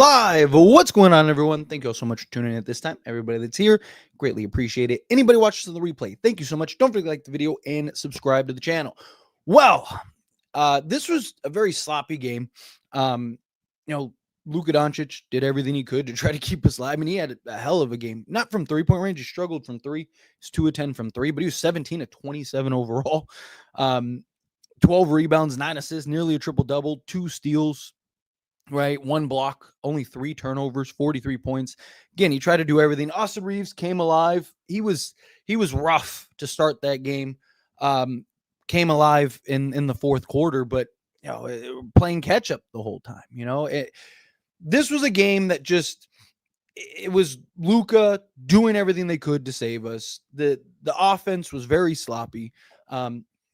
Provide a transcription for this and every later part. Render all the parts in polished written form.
live. What's going on, everyone? Thank you all so much for tuning in at this time. Everybody that's here, greatly appreciate it. Anybody watching the replay, thank you so much. Don't forget to like the video and subscribe to the channel. Well, this was a very sloppy game. Luka Doncic did everything he could to try to keep us alive. I mean, he had a hell of a game. Not from three-point range. He struggled from three. He's 2 of 10 from three, but he was 17 of 27 overall. 12 rebounds, 9 assists, nearly a triple-double, 2 steals, right? 1 block, only 3 turnovers, 43 points. Again, he tried to do everything. Austin Reeves came alive. He was rough to start that game. Came alive in the fourth quarter, but playing catch up the whole time. This was a game that it was Luka doing everything they could to save us. The offense was very sloppy.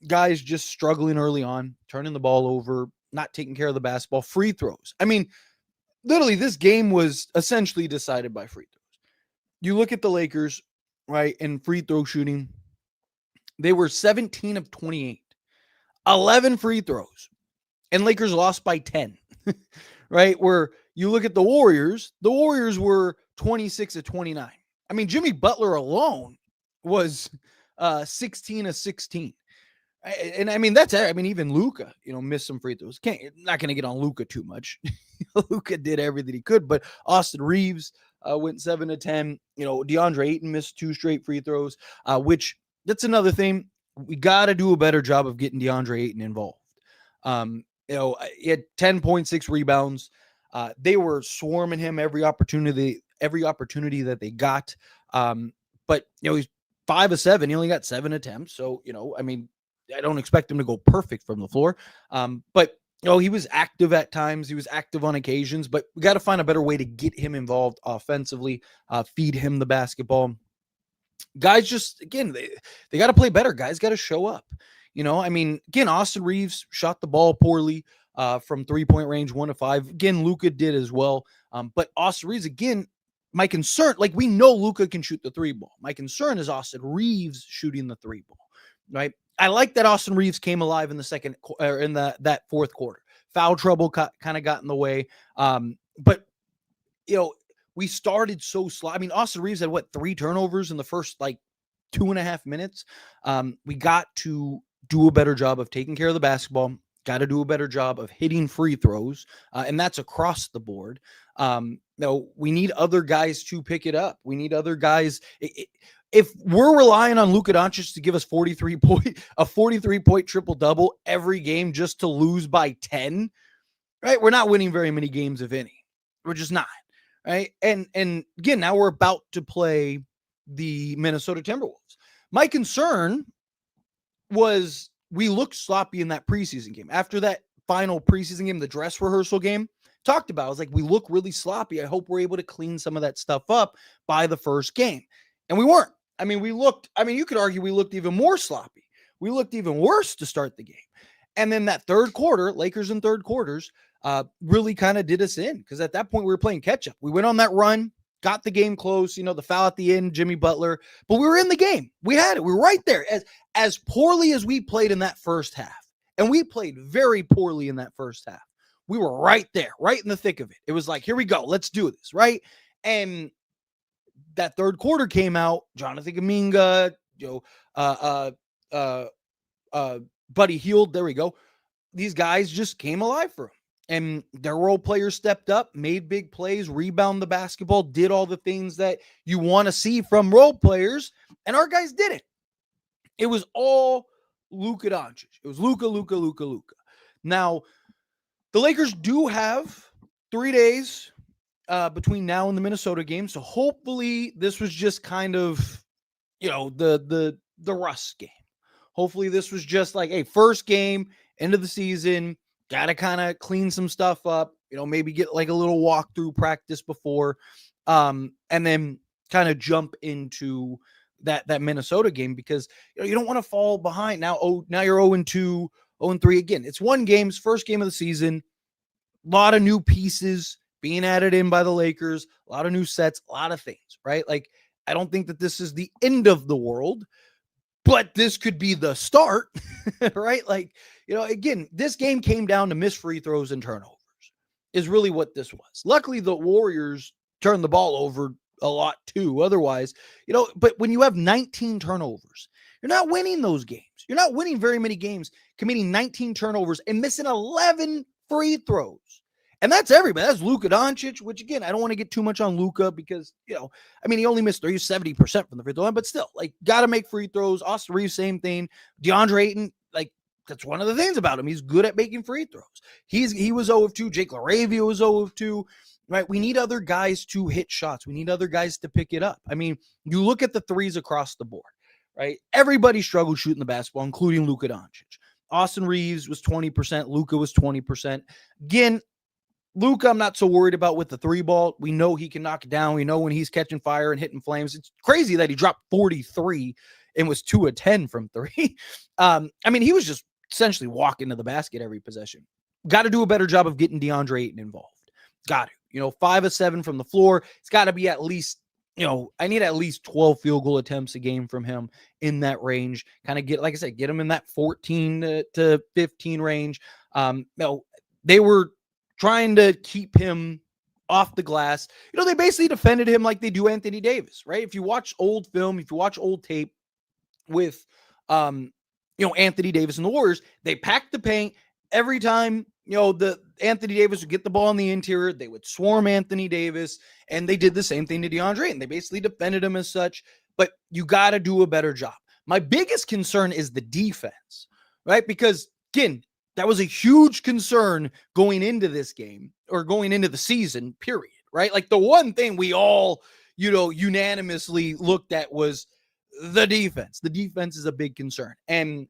Guys just struggling early on, turning the ball over, not taking care of the basketball, free throws. I mean, literally, this game was essentially decided by free throws. You look at the Lakers, right, in free throw shooting, they were 17 of 28, 11 free throws, and Lakers lost by 10, right? Where you look at the Warriors were 26 of 29. I mean, Jimmy Butler alone was 16 of 16. And I mean, even Luka, missed some free throws. Not going to get on Luka too much. Luka did everything he could, but Austin Reeves went 7 of 10. DeAndre Ayton missed 2 straight free throws, which that's another thing. We got to do a better job of getting DeAndre Ayton involved. He had 10.6 rebounds. They were swarming him every opportunity that they got. But he's 5 of 7. He only got 7 attempts. So, I don't expect him to go perfect from the floor. But he was active at times. He was active on occasions, but we got to find a better way to get him involved offensively, feed him the basketball. Guys just, again, they got to play better. Guys got to show up. Again, Austin Reeves shot the ball poorly from 3-point range, 1 of 5. Again, Luka did as well. But Austin Reeves, again, my concern, we know Luka can shoot the 3 ball. My concern is Austin Reeves shooting the 3 ball, right? I like that Austin Reeves came alive in the that fourth quarter. Foul trouble kind of got in the way. But we started so slow. I mean, Austin Reeves had 3 turnovers in the first 2.5 minutes. We got to do a better job of taking care of the basketball. Got to do a better job of hitting free throws, and that's across the board. We need other guys to pick it up. We need other guys. If we're relying on Luka Doncic to give us 43-point triple-double every game just to lose by 10, right? We're not winning very many games, if any. We're just not, right? And again, now we're about to play the Minnesota Timberwolves. My concern was we looked sloppy in that preseason game. After that final preseason game, the dress rehearsal game, talked about, I was like, we look really sloppy. I hope we're able to clean some of that stuff up by the first game. And we weren't. You could argue we looked even more sloppy. We looked even worse to start the game. And then that third quarter, Lakers in third quarters, really kind of did us in, because at that point we were playing catch up. We went on that run, got the game close, the foul at the end, Jimmy Butler, but we were in the game. We had it. We were right there. As poorly as we played in that first half, and we played very poorly in that first half, we were right there, right in the thick of it. It was like, here we go. Let's do this, right? And that third quarter came out, Jonathan Kuminga, Buddy Hield, there we go. These guys just came alive for him. And their role players stepped up, made big plays, rebound the basketball, did all the things that you want to see from role players, and our guys did it. It was all Luka Doncic. It was Luka, Luka, Luka, Luka. Now, the Lakers do have 3 days between now and the Minnesota game, so hopefully this was just kind of, the rust game. Hopefully this was just like, hey, first game, end of the season, got to kind of clean some stuff up, maybe get a little walkthrough practice before, and then kind of jump into that Minnesota game, because you don't want to fall behind. Now you're 0-2, 0-3 again. It's one game, first game of the season, a lot of new pieces being added in by the Lakers, a lot of new sets, a lot of things, right? I don't think that this is the end of the world, but this could be the start, right? Again, this game came down to missed free throws and turnovers. is really what this was. Luckily, the Warriors turned the ball over a lot too. Otherwise, but when you have 19 turnovers, you're not winning those games. You're not winning very many games committing 19 turnovers and missing 11 free throws. And that's everybody. That's Luka Doncic, which again, I don't want to get too much on Luka because, he only missed 70% from the free throw line, but still, got to make free throws. Austin Reeves, same thing. DeAndre Ayton, that's one of the things about him. He's good at making free throws. He was 0 of 2. Jake LaRavia was 0 of 2. Right? We need other guys to hit shots. We need other guys to pick it up. You look at the threes across the board, right? Everybody struggled shooting the basketball, including Luka Doncic. Austin Reeves was 20%. Luka was 20%. Again, Luka, I'm not so worried about with the three ball. We know he can knock it down. We know when he's catching fire and hitting flames. It's crazy that he dropped 43 and was 2 of 10 from three. He was just essentially walking to the basket every possession. Got to do a better job of getting DeAndre Ayton involved. Got to. 5 of 7 from the floor. It's got to be at least, I need at least 12 field goal attempts a game from him in that range. Kind of get him in that 14 to 15 range. They were trying to keep him off the glass. They basically defended him like they do Anthony Davis, right? If you watch old film, if you watch old tape with, Anthony Davis and the Warriors, they packed the paint every time, the Anthony Davis would get the ball in the interior. They would swarm Anthony Davis, and they did the same thing to DeAndre, and they basically defended him as such, but you got to do a better job. My biggest concern is the defense, right? Because again, that was a huge concern going into this game or going into the season, period, right? The one thing we all, unanimously looked at was the defense. The defense is a big concern. And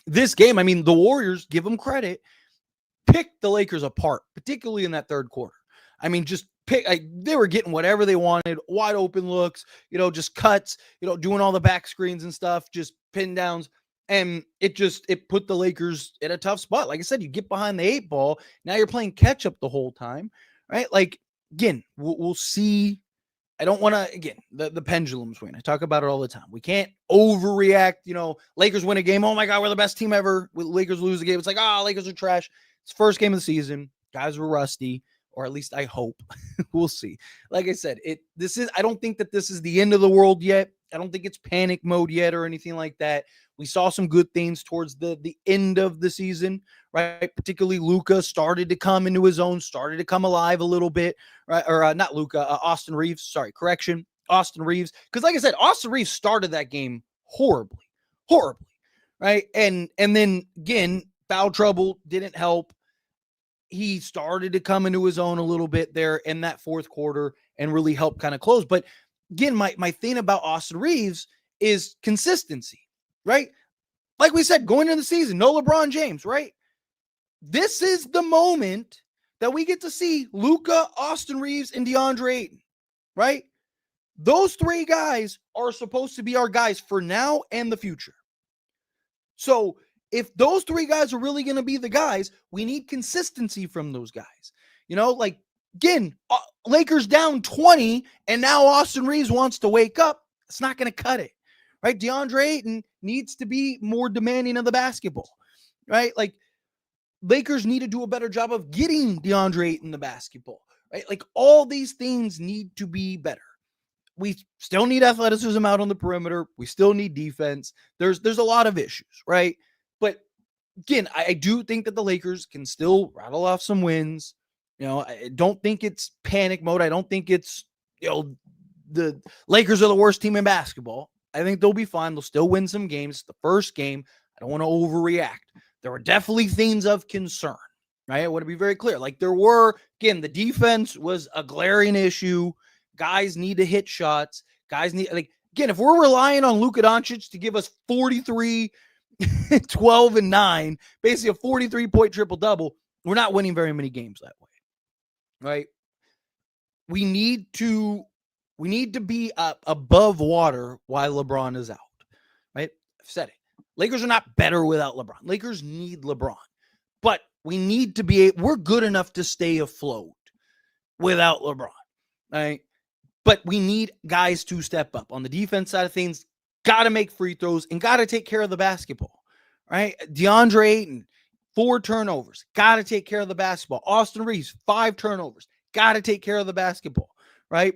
this game, the Warriors, give them credit, picked the Lakers apart, particularly in that third quarter. They were getting whatever they wanted, wide open looks, just cuts, doing all the back screens and stuff, just pin downs. And it put the Lakers in a tough spot. Like I said, you get behind the 8 ball. Now you're playing catch up the whole time, right? Again, we'll see. I don't want to, again, the pendulum swing. I talk about it all the time. We can't overreact. Lakers win a game. Oh my God, we're the best team ever. Lakers lose a game. It's Lakers are trash. It's the first game of the season. Guys were rusty, or at least I hope. We'll see. Like I said, I don't think that this is the end of the world yet. I don't think it's panic mode yet or anything like that. We saw some good things towards the end of the season, right? Particularly Luka started to come into his own, started to come alive a little bit, right? Or not Luka, Austin Reeves. Sorry, correction. Austin Reeves. Because like I said, Austin Reeves started that game horribly, right? And then again, foul trouble didn't help. He started to come into his own a little bit there in that fourth quarter and really helped kind of close. But again, my thing about Austin Reeves is consistency, right? Like we said, going into the season, no LeBron James, right? This is the moment that we get to see Luka, Austin Reeves, and DeAndre Ayton, right? Those 3 guys are supposed to be our guys for now and the future. So if those 3 guys are really going to be the guys, we need consistency from those guys. Again, Lakers down 20, and now Austin Reeves wants to wake up. It's not going to cut it, right? DeAndre Ayton needs to be more demanding of the basketball, right? Lakers need to do a better job of getting DeAndre Ayton the basketball, right? All these things need to be better. We still need athleticism out on the perimeter. We still need defense. There's a lot of issues, right? But again, I do think that the Lakers can still rattle off some wins. I don't think it's panic mode. I don't think it's, the Lakers are the worst team in basketball. I think they'll be fine. They'll still win some games. The first game, I don't want to overreact. There were definitely things of concern, right? I want to be very clear. There were, again, the defense was a glaring issue. Guys need to hit shots. Guys need, again, if we're relying on Luka Doncic to give us 43, 12, and 9, basically a 43-point triple-double, we're not winning very many games that way, right? We need to be above water while LeBron is out, right? I've said it. Lakers are not better without LeBron. Lakers need LeBron, but we need to we're good enough to stay afloat without LeBron, right? But we need guys to step up on the defense side of things. Got to make free throws and got to take care of the basketball, right? DeAndre Ayton, 4 turnovers. Got to take care of the basketball. Austin Reeves, 5 turnovers. Got to take care of the basketball, right?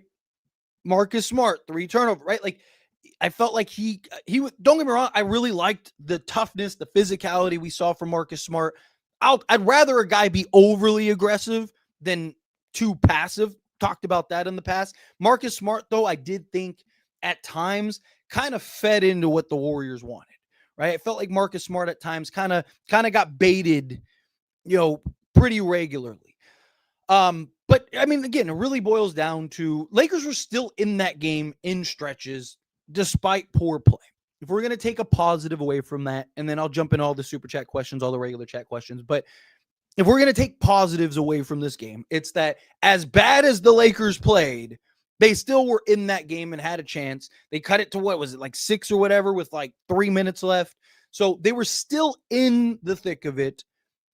Marcus Smart, 3 turnovers, right? Like, I felt like he don't get me wrong, I really liked the toughness, the physicality we saw from Marcus Smart. I'd rather a guy be overly aggressive than too passive. Talked about that in the past. Marcus Smart, though, I did think at times kind of fed into what the Warriors wanted, right? It felt like Marcus Smart at times kind of got baited, pretty regularly. But I mean, again, it really boils down to Lakers were still in that game in stretches despite poor play. If we're going to take a positive away from that, and then I'll jump in all the super chat questions, all the regular chat questions, but if we're going to take positives away from this game, it's that as bad as the Lakers played, they still were in that game and had a chance. They cut it to, what was it, like 6 or whatever with like 3 minutes left. So they were still in the thick of it,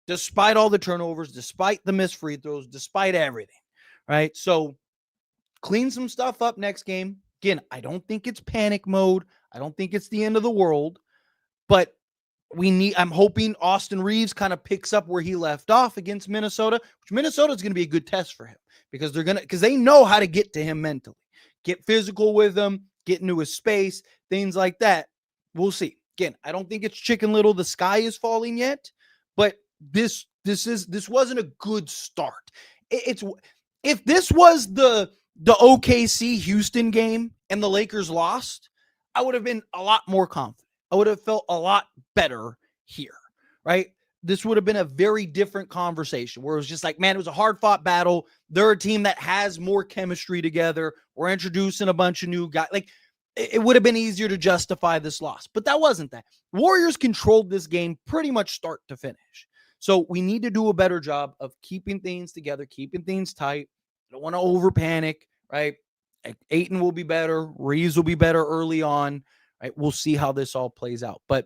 despite all the turnovers, despite the missed free throws, despite everything, right? So clean some stuff up next game. Again, I don't think it's panic mode. I don't think it's the end of the world, but I'm hoping Austin Reeves kind of picks up where he left off against Minnesota, which Minnesota is going to be a good test for him because they know how to get to him mentally, get physical with him, get into his space, things like that. We'll see. Again, I don't think it's Chicken Little. The sky is falling yet, but this wasn't a good start. If this was the OKC Houston game and the Lakers lost, I would have been a lot more confident. I would have felt a lot better here, right? This would have been a very different conversation where it was just like, man, it was a hard-fought battle. They're a team that has more chemistry together. We're introducing a bunch of new guys. Like, it would have been easier to justify this loss, but that wasn't that. Warriors controlled this game pretty much start to finish. So we need to do a better job of keeping things together, keeping things tight. I don't want to over-panic, right? Ayton will be better. Reeves will be better early on. Right, we'll see how this all plays out. But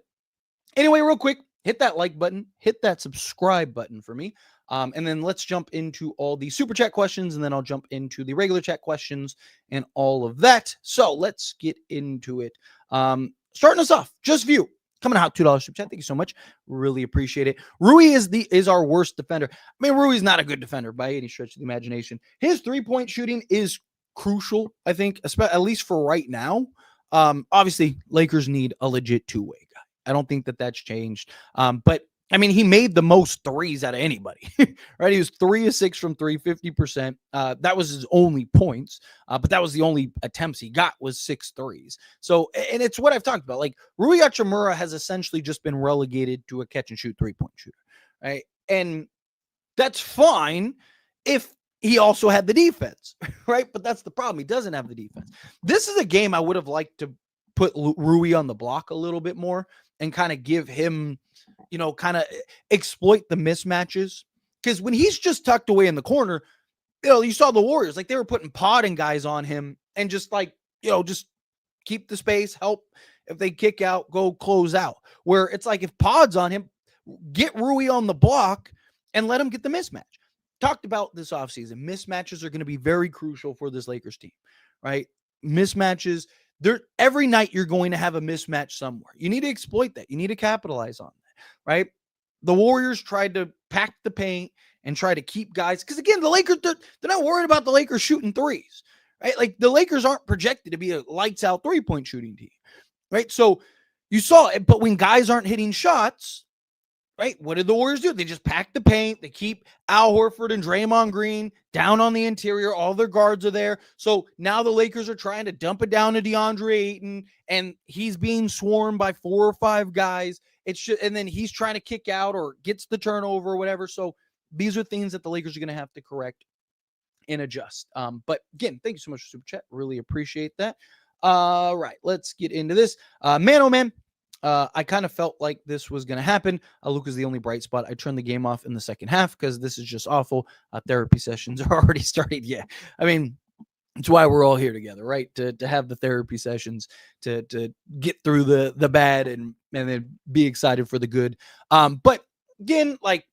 anyway, real quick, hit that like button, hit that subscribe button for me. And then let's jump into all the super chat questions, and then I'll jump into the regular chat questions and all of that. So let's get into it. Starting us off, Just View. Coming out, $2 super chat. Thank you so much. Really appreciate it. Rui is our worst defender. I mean, Rui's not a good defender by any stretch of the imagination. His 3-point shooting is crucial, I think, at least for right now. Obviously, Lakers need a legit two-way guy. I don't think that's changed. But I mean, he made the most threes out of anybody, right? He was 3 of 6 from 3, 50%. That was his only points, but that was the only attempts he got was 6 threes. So, and it's what I've talked about. Like, Rui Hachimura has essentially just been relegated to a catch-and-shoot 3-point shooter, right? And that's fine if he also had the defense, right? But that's the problem. He doesn't have the defense. This is a game I would have liked to put Rui on the block a little bit more and kind of give him, kind of exploit the mismatches. Because when he's just tucked away in the corner, you saw the Warriors, like they were putting podding guys on him and just like, just keep the space, help if they kick out, go close out. Where it's like if Pod's on him, get Rui on the block and let him get the mismatch. Talked about this offseason. Mismatches are going to be very crucial for this Lakers team, right? Mismatches. Every night you're going to have a mismatch somewhere. You need to exploit that. You need to capitalize on that, right? The Warriors tried to pack the paint and try to keep guys. Because again, the Lakers, they're not worried about the Lakers shooting threes, right? Like the Lakers aren't projected to be a lights out 3-point shooting team, right? So you saw it, but when guys aren't hitting shots, right? What did the Warriors do? They just pack the paint. They keep Al Horford and Draymond Green down on the interior. All their guards are there. So now the Lakers are trying to dump it down to DeAndre Ayton, and he's being swarmed by 4 or 5 guys. And then he's trying to kick out or gets the turnover or whatever. So these are things that the Lakers are going to have to correct and adjust. But again, thank you so much for Super Chat. Really appreciate that. All right, let's get into this. Man, oh man. I kind of felt like this was going to happen. Luka's the only bright spot. I turned the game off in the second half because this is just awful. Therapy sessions are already started. Yeah. I mean, it's why we're all here together, right? To have the therapy sessions, to get through the bad and then be excited for the good. But again, like,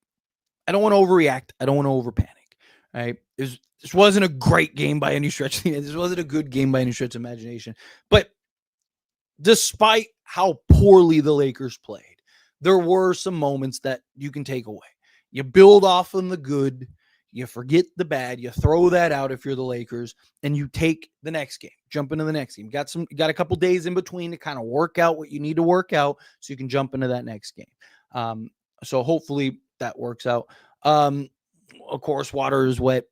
I don't want to overreact. I don't want to overpanic, right? This wasn't a great game by any stretch. This wasn't a good game by any stretch of imagination. But despite how poorly the Lakers played, there were some moments that you can take away. You build off on the good, you forget the bad, you throw that out if you're the Lakers, and you take the next game, jump into the next game. You got a couple days in between to kind of work out what you need to work out so you can jump into that next game. So hopefully that works out. Of course, water is wet.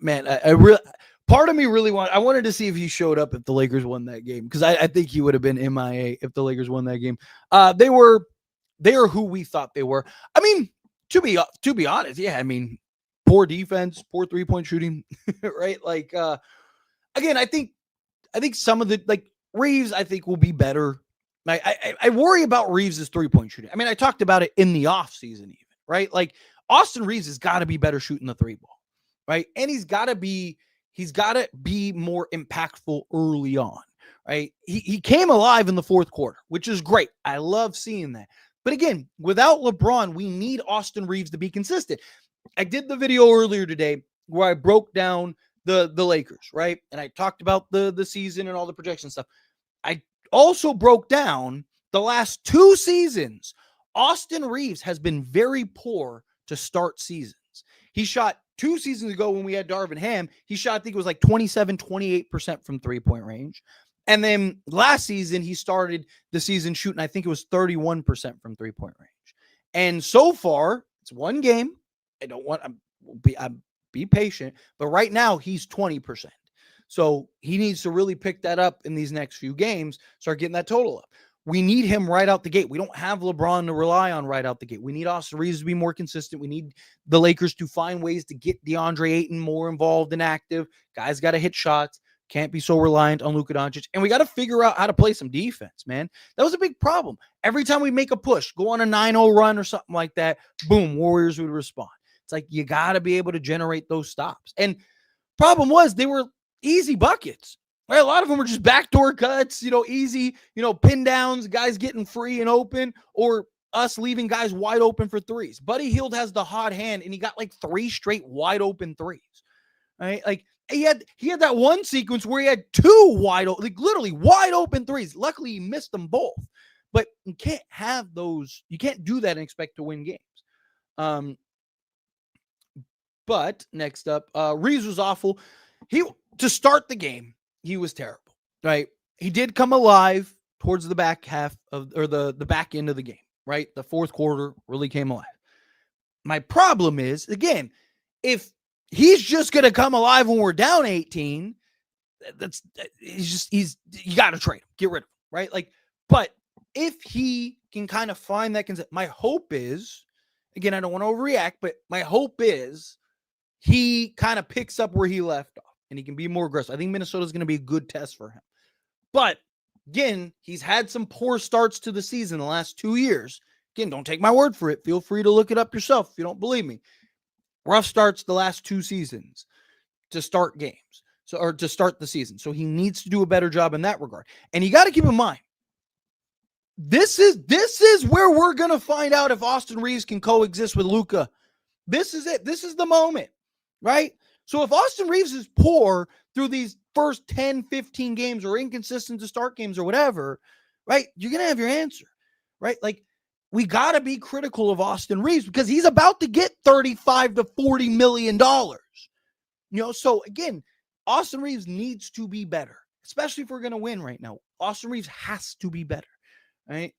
Man, I really, part of me really I wanted to see if he showed up if the Lakers won that game, because I think he would have been MIA if the Lakers won that game. They are who we thought they were. I mean, to be honest, yeah, I mean, poor defense, poor 3-point shooting, right? Like, again, I think some of the, like, Reeves, I think will be better. I worry about Reeves' 3-point shooting. I mean, I talked about it in the offseason even, right? Like, Austin Reeves has got to be better shooting the 3-ball, right? And he's got to be more impactful early on, right? He came alive in the fourth quarter, which is great. I love seeing that. But again, without LeBron, we need Austin Reeves to be consistent. I did the video earlier today where I broke down the Lakers, right? And I talked about the season and all the projection stuff. I also broke down the last 2 seasons. Austin Reeves has been very poor to start seasons. He shot 2 seasons ago when we had Darvin Ham. He shot, I think it was like 27, 28% from 3-point range. And then last season, he started the season shooting, I think it was 31% from 3-point range. And so far, it's 1 game. I'm be patient, but right now he's 20%. So he needs to really pick that up in these next few games, start getting that total up. We need him right out the gate. We don't have LeBron to rely on right out the gate. We need Austin Reeves to be more consistent. We need the Lakers to find ways to get DeAndre Ayton more involved and active. Guys got to hit shots. Can't be so reliant on Luka Doncic. And we got to figure out how to play some defense, man. That was a big problem. Every time we make a push, go on a 9-0 run or something like that, boom, Warriors would respond. It's like you got to be able to generate those stops. And problem was they were easy buckets. Right? A lot of them were just backdoor cuts, easy, pin downs, guys getting free and open, or us leaving guys wide open for threes. Buddy Hield has the hot hand, and he got like 3 straight wide open threes. Right? Like he had that one sequence where he had 2 wide open, like literally wide open threes. Luckily, he missed them both. But you can't have those. You can't do that and expect to win games. But next up, Reeves was awful. To start the game, he was terrible, right? He did come alive towards the back half or the back end of the game, right? The fourth quarter really came alive. My problem is, again, if he's just going to come alive when we're down 18, you got to trade him, get rid of him, right? Like, but if he can kind of find that, my hope is, again, I don't want to overreact, but my hope is he kind of picks up where he left off and he can be more aggressive. I think Minnesota is going to be a good test for him. But again, he's had some poor starts to the season the last 2 years. Again, don't take my word for it. Feel free to look it up yourself if you don't believe me. Rough starts the last 2 seasons to start games, or to start the season. So he needs to do a better job in that regard. And you got to keep in mind, this is where we're going to find out if Austin Reeves can coexist with Luka. This is it. This is the moment, right? So if Austin Reeves is poor through these first 10, 15 games or inconsistent to start games or whatever, right, you're going to have your answer, right? Like, we got to be critical of Austin Reeves because he's about to get $35 to $40 million. So again, Austin Reeves needs to be better, especially if we're going to win right now. Austin Reeves has to be better, right?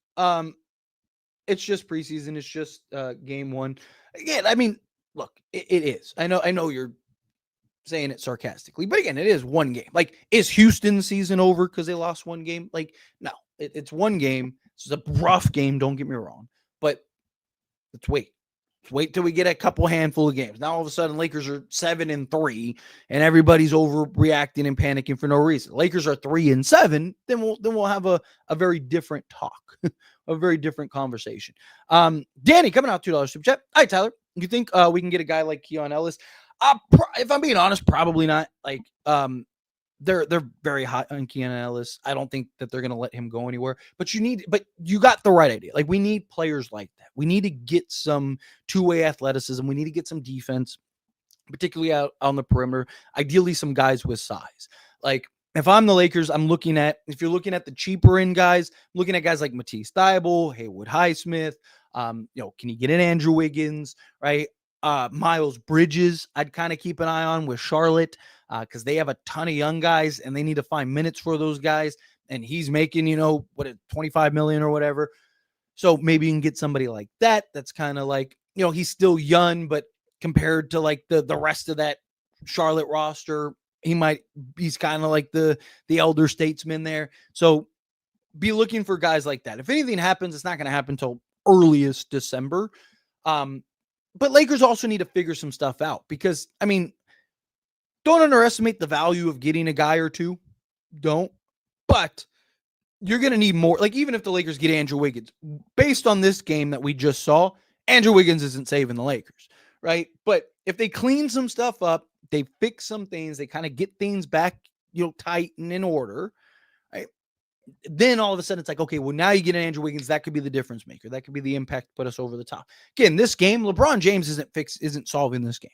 It's just preseason. It's just game 1. Again, I mean, look, it is. I know you're saying it sarcastically, but again, it is 1 game. Like, is Houston's season over because they lost 1 game? Like, no, it's 1 game. It's a rough game, don't get me wrong, but let's wait. Let's wait till we get a couple handful of games. Now all of a sudden, Lakers are 7-3, and everybody's overreacting and panicking for no reason. Lakers are 3-7, then we'll have a very different talk, a very different conversation. Danny coming out $2 super chat. Hi Tyler, you think we can get a guy like Keon Ellis? If I'm being honest, probably not. Like, they're very hot on Keon Ellis. I don't think that they're going to let him go anywhere. But you got the right idea. Like, we need players like that. We need to get some two-way athleticism. We need to get some defense, particularly out on the perimeter. Ideally, some guys with size. Like, if I'm the Lakers, if you're looking at the cheaper end guys, looking at guys like Matisse Thybulle, Haywood Highsmith, can you get in Andrew Wiggins, right? Miles Bridges, I'd kind of keep an eye on with Charlotte because they have a ton of young guys and they need to find minutes for those guys. And he's making, 25 million or whatever. So maybe you can get somebody like that. That's kind of like, he's still young, but compared to like the rest of that Charlotte roster, he's kind of like the elder statesman there. So be looking for guys like that. If anything happens, it's not going to happen until earliest December. But Lakers also need to figure some stuff out because, don't underestimate the value of getting a guy or two. Don't. But you're going to need more. Like, even if the Lakers get Andrew Wiggins, based on this game that we just saw, Andrew Wiggins isn't saving the Lakers, right? But if they clean some stuff up, they fix some things, they kind of get things back, tight and in order, right? Then all of a sudden it's like, okay, well, now you get an Andrew Wiggins. That could be the difference maker. That could be the impact to put us over the top. Again, this game, LeBron James isn't solving this game,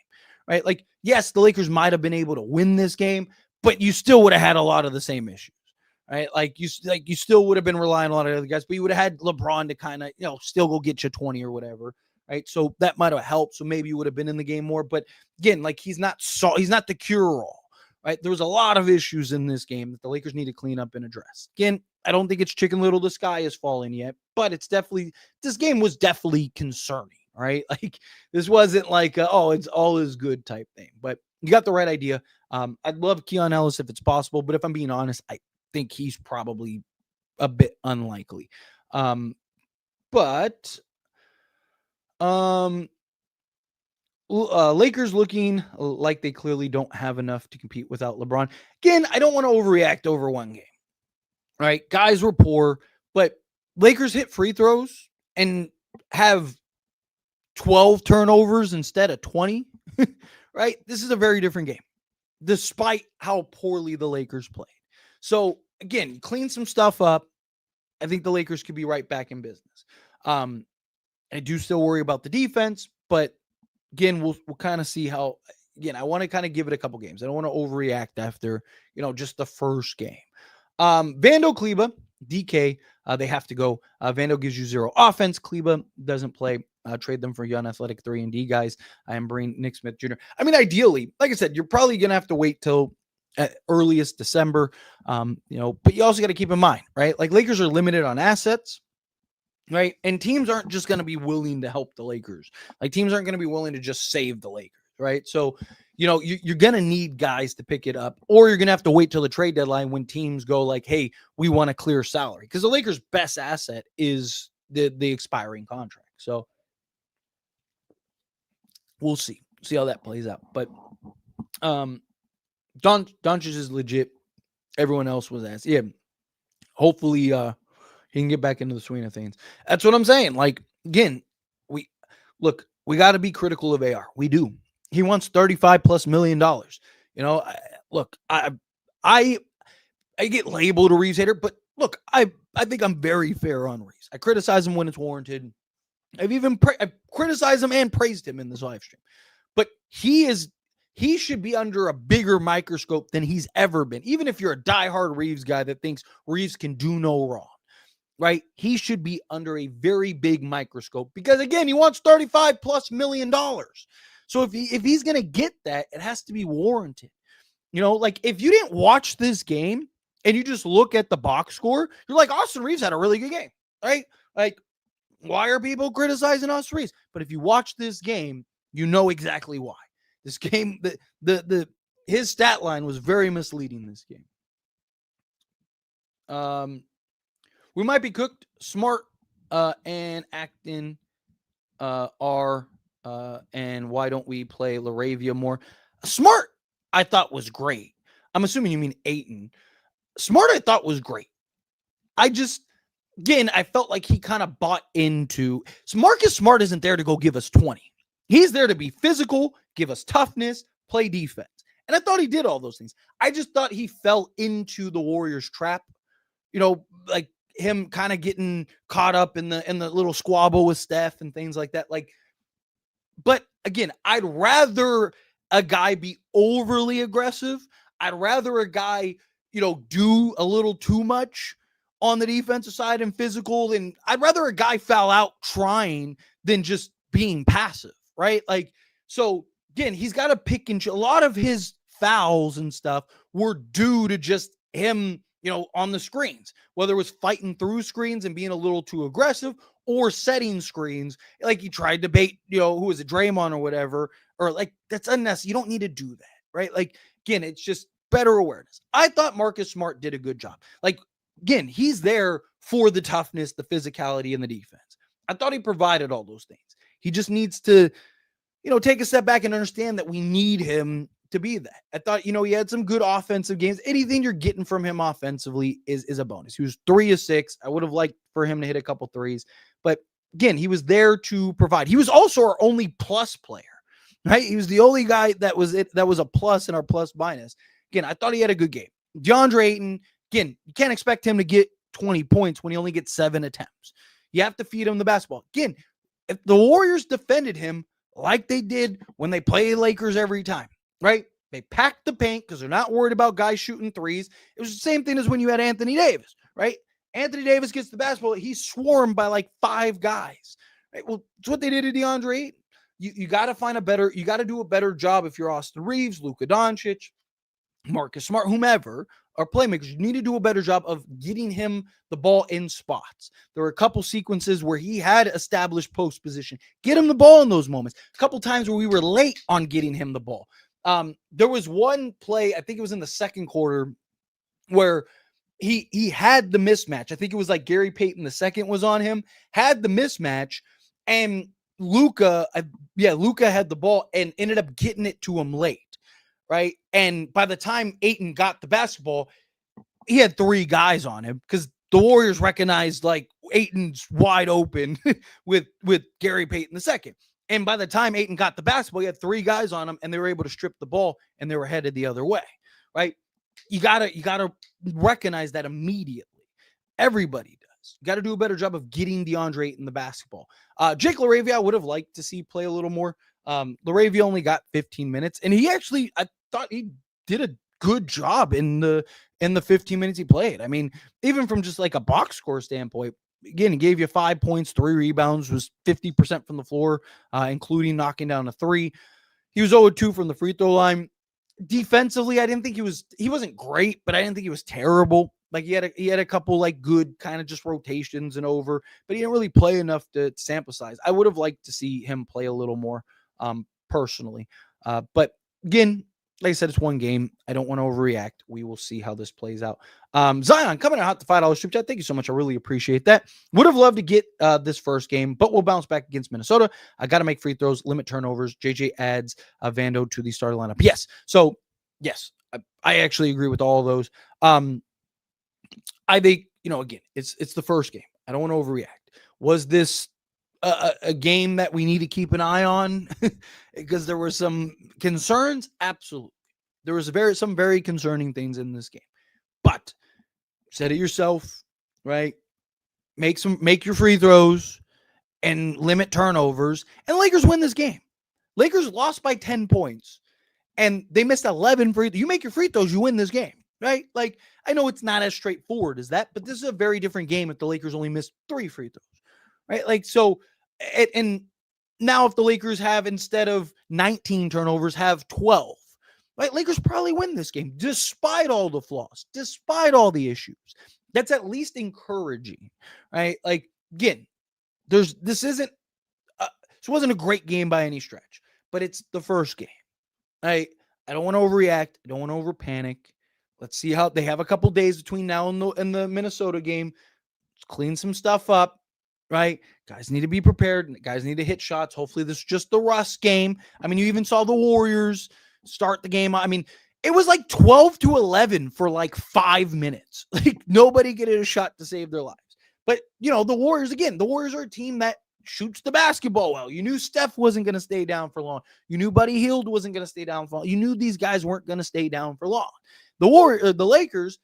right? Like, yes, the Lakers might have been able to win this game, but you still would have had a lot of the same issues, right? Like you still would have been relying on a lot of other guys, but you would have had LeBron to kind of, still go get you 20 or whatever, right? So that might have helped. So maybe you would have been in the game more. But again, like he's not the cure-all, right? There was a lot of issues in this game that the Lakers need to clean up and address. Again, I don't think it's Chicken Little, the sky is falling yet, but this game was definitely concerning, right? Like this wasn't like, it's all is good type thing, but you got the right idea. I'd love Keon Ellis if it's possible, but if I'm being honest, I think he's probably a bit unlikely. Lakers looking like they clearly don't have enough to compete without LeBron. Again, I don't want to overreact over one game, right? Guys were poor, but Lakers hit free throws and have 12 turnovers instead of 20, right? This is a very different game, despite how poorly the Lakers played. So again, clean some stuff up. I think the Lakers could be right back in business. I do still worry about the defense, but again, we'll kind of see how. Again, I want to kind of give it a couple games. I don't want to overreact after just the first game. Vando, Kleba, DK, they have to go. Vando gives you 0 offense. Kleba doesn't play. Trade them for young, athletic 3-and-D guys. And bring Nick Smith Jr. Ideally, like I said, you're probably gonna have to wait till earliest December. But you also got to keep in mind, right? Like Lakers are limited on assets. Right. And teams aren't just going to be willing to help the Lakers. Like teams aren't going to be willing to just save the Lakers. Right. So, you're going to need guys to pick it up, or you're going to have to wait till the trade deadline when teams go like, hey, we want a clear salary, because the Lakers' best asset is the expiring contract. So we'll see how that plays out. But Doncic is legit. Everyone else was asked. Yeah. Hopefully, he can get back into the swing of things. That's what I'm saying. Like, again, we got to be critical of AR. We do. He wants $35+ million. I get labeled a Reeves hater, but look, I think I'm very fair on Reeves. I criticize him when it's warranted. I've criticized him and praised him in this live stream. But he should be under a bigger microscope than he's ever been. Even if you're a diehard Reeves guy that thinks Reeves can do no wrong. Right? He should be under a very big microscope because, again, he wants $35+ million. So if he's going to get that, it has to be warranted. Like if you didn't watch this game and you just look at the box score, you're like, Austin Reeves had a really good game, right? Like, why are people criticizing Austin Reeves? But if you watch this game, you know exactly why. This game, his stat line was very misleading this game. We might be cooked. Smart and Acton are, and why don't we play LaRavia more? Smart, I thought was great. I'm assuming you mean Ayton. Smart, I thought was great. I felt like he kind of bought into. Marcus Smart isn't there to go give us 20. He's there to be physical, give us toughness, play defense. And I thought he did all those things. I just thought he fell into the Warriors' trap. Like him kind of getting caught up in the little squabble with Steph and things like that. But again, I'd rather a guy be overly aggressive. I'd rather a guy do a little too much on the defensive side and physical. And I'd rather a guy foul out trying than just being passive, right? Like, so again, he's got to pick and choose. A lot of his fouls and stuff were due to just him, on the screens, whether it was fighting through screens and being a little too aggressive or setting screens. Like he tried to bait, who was it, Draymond or whatever, or like that's unnecessary. You don't need to do that, right? Like, again, it's just better awareness. I thought Marcus Smart did a good job. Like, again, he's there for the toughness, the physicality, and the defense. I thought he provided all those things. He just needs to, take a step back and understand that we need him to be that. I thought, he had some good offensive games. Anything you're getting from him offensively is a bonus. He was 3 of 6. I would have liked for him to hit a couple threes, but again, he was there to provide. He was also our only plus player, right? He was the only guy that was a plus in our plus minus. Again, I thought he had a good game. DeAndre Ayton, again, you can't expect him to get 20 points when he only gets 7 attempts. You have to feed him the basketball. Again, if the Warriors defended him like they did when they play Lakers every time, right? They packed the paint because they're not worried about guys shooting threes. It was the same thing as when you had Anthony Davis, right? Anthony Davis gets the basketball. He's swarmed by like 5 guys, right? Well, it's what they did to DeAndre Ayton. You got to do a better job if you're Austin Reeves, Luka Doncic, Marcus Smart, whomever are playmakers. You need to do a better job of getting him the ball in spots. There were a couple sequences where he had established post position. Get him the ball in those moments. A couple times where we were late on getting him the ball. There was one play, I think it was in the second quarter, where he had the mismatch. I think it was like Gary Payton the second was on him, had the mismatch, and Luka had the ball and ended up getting it to him late. Right. And by the time Ayton got the basketball, he had 3 guys on him because the Warriors recognized like Ayton's wide open with Gary Payton II. And by the time Ayton got the basketball, he had 3 guys on him and they were able to strip the ball and they were headed the other way. Right. You gotta recognize that immediately. Everybody does. You got to do a better job of getting DeAndre Ayton the basketball. Jake LaRavia, I would have liked to see play a little more. LaRavia only got 15 minutes and he actually, I thought he did a good job in the 15 minutes he played. I mean, even from just like a box score standpoint, again, he gave you 5 points, 3 rebounds, was 50% from the floor, including knocking down a 3. He was 0-2 from the free throw line. Defensively, I didn't think he wasn't great, but I didn't think he was terrible. Like he had a couple like good kind of just rotations and over, but he didn't really play enough to sample size. I would have liked to see him play a little more personally. But again, like I said, it's one game. I don't want to overreact. We will see how this plays out. Zion coming out hot to $5 super chat. Thank you so much. I really appreciate that. Would have loved to get this first game, but we'll bounce back against Minnesota. I got to make free throws, limit turnovers. JJ adds Vando to the starting lineup. Yes. So yes, I actually agree with all of those. I think, again, it's the first game. I don't want to overreact. Was this a game that we need to keep an eye on because there were some concerns? Absolutely. There was some very concerning things in this game, but said it yourself, right? Make your free throws and limit turnovers, and Lakers win this game. Lakers lost by 10 points and they missed 11 free throws. You make your free throws, you win this game, right? Like, I know it's not as straightforward as that, but this is a very different game if the Lakers only missed 3 free throws. Right. Like, so, and now if the Lakers have, instead of 19 turnovers, have 12, right? Lakers probably win this game despite all the flaws, despite all the issues. That's at least encouraging, right? Like, again, this wasn't a great game by any stretch, but it's the first game. Right? I don't want to overreact. I don't want to over panic. Let's see how they have a couple days between now and the Minnesota game. Let's clean some stuff up. Right? Guys need to be prepared. Guys need to hit shots. Hopefully this is just the rust game. I mean, you even saw the Warriors start the game. I mean, it was like 12-11 for like 5 minutes. Like nobody get a shot to save their lives. But, the Warriors are a team that shoots the basketball well. You knew Steph wasn't going to stay down for long. You knew Buddy Hield wasn't going to stay down for long. You knew these guys weren't going to stay down for long. The Lakers,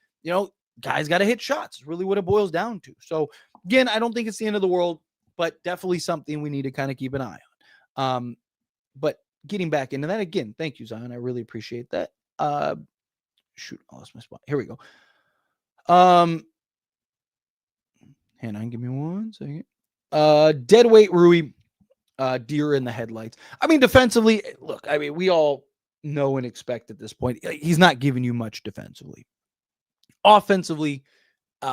guys got to hit shots. It's really what it boils down to. So, again, I don't think it's the end of the world, but definitely something we need to kind of keep an eye on. But getting back into that, again, thank you, Zion. I really appreciate that. Shoot, I lost my spot. Here we go. Um, Hang on, give me 1 second. Deadweight Rui, deer in the headlights. I mean, defensively, look, I mean, we all know and expect at this point, he's not giving you much defensively. Offensively,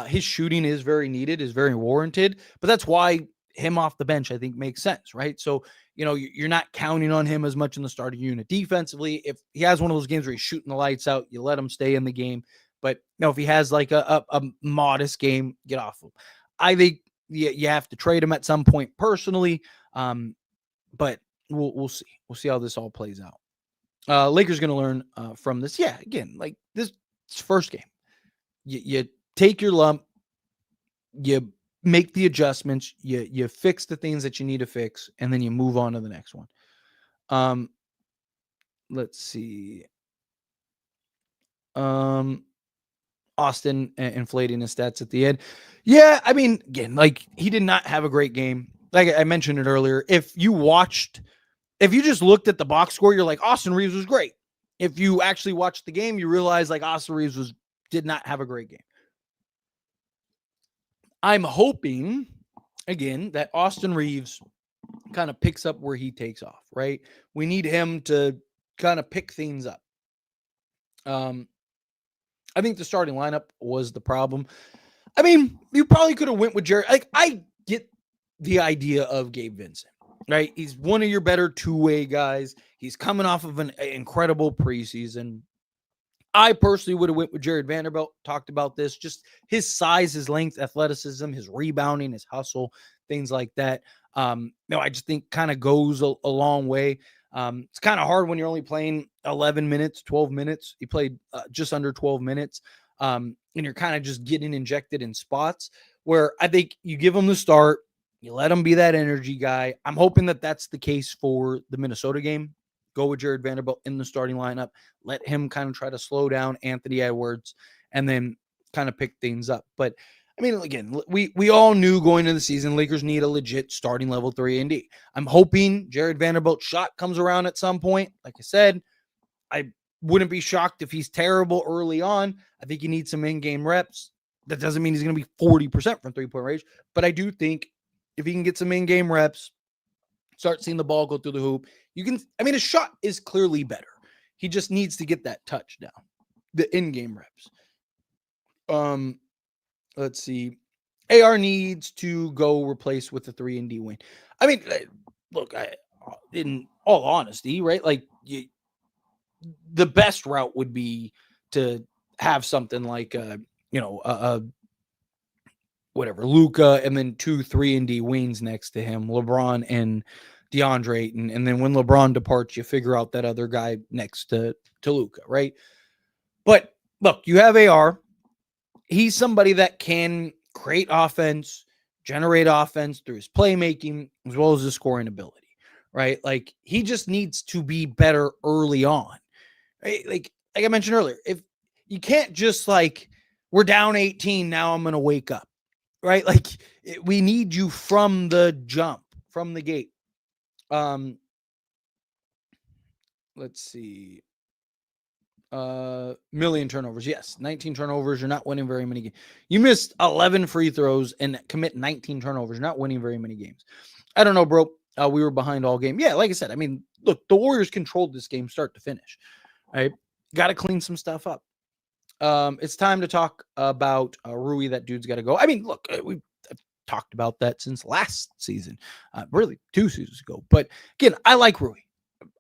his shooting is very needed, is very warranted, but that's why him off the bench, I think, makes sense, right? So, you're not counting on him as much in the starting unit. Defensively, if he has one of those games where he's shooting the lights out, you let him stay in the game. But if he has like a modest game, get off him. I think you have to trade him at some point personally, but we'll see. We'll see how this all plays out. Lakers going to learn from this. Yeah, again, like this first game. You take your lump, you make the adjustments, you fix the things that you need to fix, and then you move on to the next one. Let's see. Austin inflating his stats at the end. Yeah, I mean, again, like he did not have a great game. Like I mentioned it earlier. If you just looked at the box score, you're like, Austin Reeves was great. If you actually watched the game, you realize like Austin Reeves did not have a great game. I'm hoping, again, that Austin Reeves kind of picks up where he takes off, right? We need him to kind of pick things up. I think the starting lineup was the problem. I mean, you probably could have went with Jared. Like, I get the idea of Gabe Vincent, right? He's one of your better two-way guys. He's coming off of an incredible preseason. I personally would have went with Jared Vanderbilt, talked about this, just his size, his length, athleticism, his rebounding, his hustle, things like that. I just think kind of goes a long way. It's kind of hard when you're only playing 11 minutes, 12 minutes. He played just under 12 minutes. And you're kind of just getting injected in spots where I think you give him the start, you let him be that energy guy. I'm hoping that that's the case for the Minnesota game. Go with Jared Vanderbilt in the starting lineup. Let him kind of try to slow down Anthony Edwards and then kind of pick things up. But I mean, again, we all knew going into the season, Lakers need a legit starting level 3-and-D. I'm hoping Jared Vanderbilt's shot comes around at some point. Like I said, I wouldn't be shocked if he's terrible early on. I think he needs some in-game reps. That doesn't mean he's going to be 40% from three-point range, but I do think if he can get some in-game reps, start seeing the ball go through the hoop, his shot is clearly better. He just needs to get that touchdown, the in-game reps. Let's see. AR needs to go replace with the 3-and-D wing. I mean, look, in all honesty, right? Like the best route would be to have something like, whatever, Luka, and then 2 3-and-D wings next to him, LeBron and DeAndre. And then when LeBron departs, you figure out that other guy next to Luka, right? But look, you have AR. He's somebody that can create offense, generate offense through his playmaking, as well as his scoring ability, right? Like, he just needs to be better early on. Right? Like I mentioned earlier, if you can't just like, we're down 18, now I'm going to wake up, right? Like, we need you from the jump, from the gate. Let's see. Million turnovers. Yes, 19 turnovers. You're not winning very many games. You missed 11 free throws and commit 19 turnovers. You're not winning very many games. I don't know, bro. We were behind all game. Yeah, like I said, I mean, look, the Warriors controlled this game start to finish. Right? Got to clean some stuff up. It's time to talk about Rui. That dude's got to go. I mean, look, we've talked about that since last season, really 2 seasons ago. But again, I like Rui.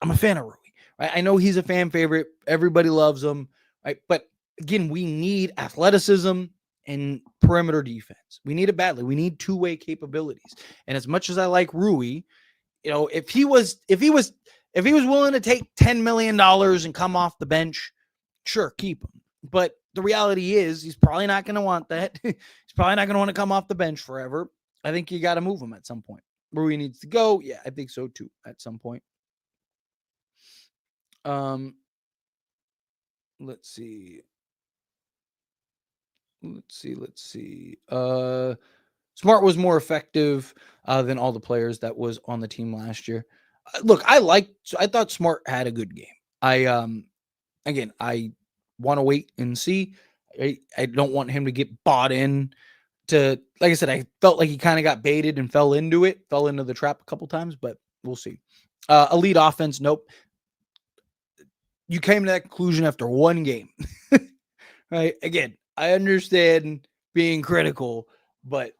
I'm a fan of Rui. Right? I know he's a fan favorite. Everybody loves him. Right? But again, we need athleticism and perimeter defense. We need it badly. We need two-way capabilities. And as much as I like Rui, if he was willing to take $10 million and come off the bench, sure, keep him. But the reality is he's probably not going to want that. He's probably not going to want to come off the bench forever. I think you got to move him at some point. Rui needs to go. Yeah, I think so too at some point. Let's see. Smart was more effective than all the players that was on the team last year. Look, I thought Smart had a good game. I want to wait and see. I don't want him to get bought in to, like I said, I felt like he kind of got baited and fell into the trap a couple times, but we'll see. Elite offense, nope. You came to that conclusion after one game. Right? Again, I understand being critical, but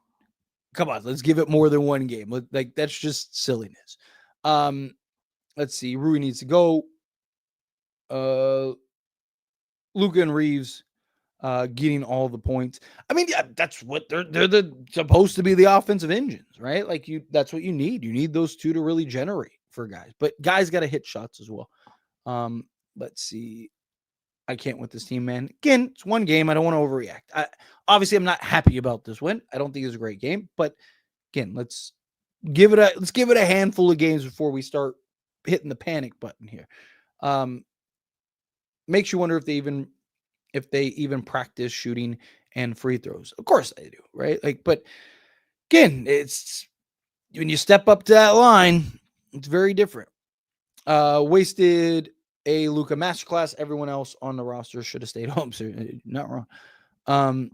come on, let's give it more than one game. Like that's just silliness. Let's see. Rui needs to go. Luka and Reeves getting all the points. I mean, yeah, that's what they're supposed to be, the offensive engines, right? Like that's what you need. You need those two to really generate for guys. But guys got to hit shots as well. Let's see. I can't with this team, man. Again, it's one game. I don't want to overreact. Obviously, I'm not happy about this win. I don't think it's a great game, but again, let's give it a handful of games before we start hitting the panic button here. Makes you wonder if they even practice shooting and free throws. Of course they do, right? Like, but again, it's when you step up to that line, it's very different. Wasted a Luka masterclass. Everyone else on the roster should have stayed home. So not wrong.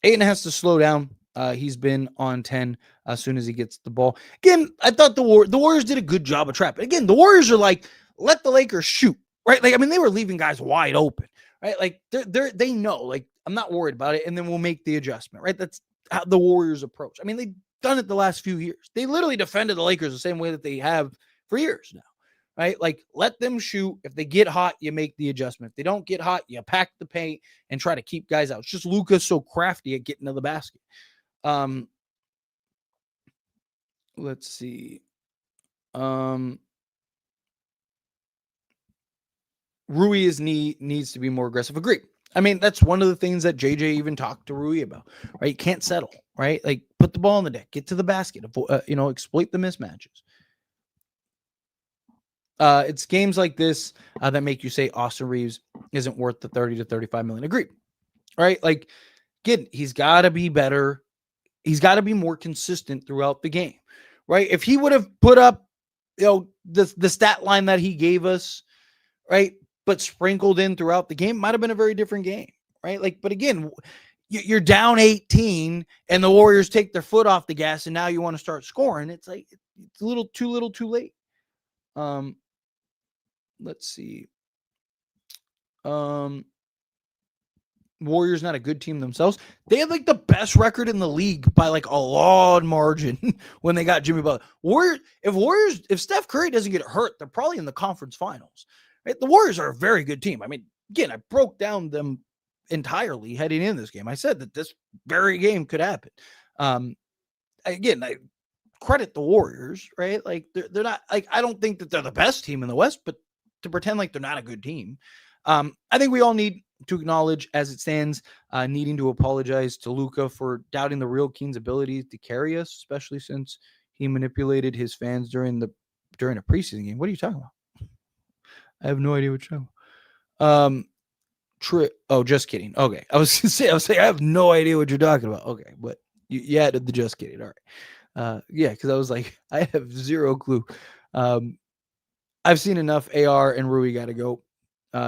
Ayton has to slow down. He's been on 10 as soon as he gets the ball. Again, I thought the Warriors did a good job of trapping. Again, the Warriors are like, let the Lakers shoot, right? Like, I mean, they were leaving guys wide open, right? Like they know, like, I'm not worried about it, and then we'll make the adjustment, right? That's how the Warriors approach. I mean, they've done it the last few years. They literally defended the Lakers the same way that they have for years now. Right? Like, let them shoot. If they get hot, you make the adjustment. If they don't get hot, you pack the paint and try to keep guys out. It's just Luka's so crafty at getting to the basket. Let's see. Rui needs to be more aggressive. Agreed. I mean, that's one of the things that JJ even talked to Rui about, right? You can't settle, right? Like, put the ball on the deck, get to the basket, exploit the mismatches. It's games like this that make you say Austin Reeves isn't worth the 30 to 35 million. Agreed. Right? Like, again, he's got to be better. He's got to be more consistent throughout the game. Right? If he would have put up, the stat line that he gave us, right, but sprinkled in throughout the game, might have been a very different game. Right? Like, but again, you're down 18 and the Warriors take their foot off the gas and now you want to start scoring. It's like, it's a little too late. Let's see. Warriors not a good team themselves. They had like the best record in the league by like a long margin when they got Jimmy Butler. If Steph Curry doesn't get hurt, they're probably in the conference finals. Right? The Warriors are a very good team. I mean, again, I broke down them entirely heading in this game. I said that this very game could happen. Again, I credit the Warriors, right? Like they're not, like, I don't think that they're the best team in the West, but to pretend like they're not a good team. I think we all need to acknowledge, as it stands, needing to apologize to Luka for doubting the real King's ability to carry us, especially since he manipulated his fans during a preseason game. What are you talking about? I have no idea what you're talking about. Oh, just kidding. Okay. I was saying I have no idea what you're talking about. Okay, but you added the just kidding. All right. Yeah, because I was like, I have zero clue. I've seen enough. AR and Rui got to go.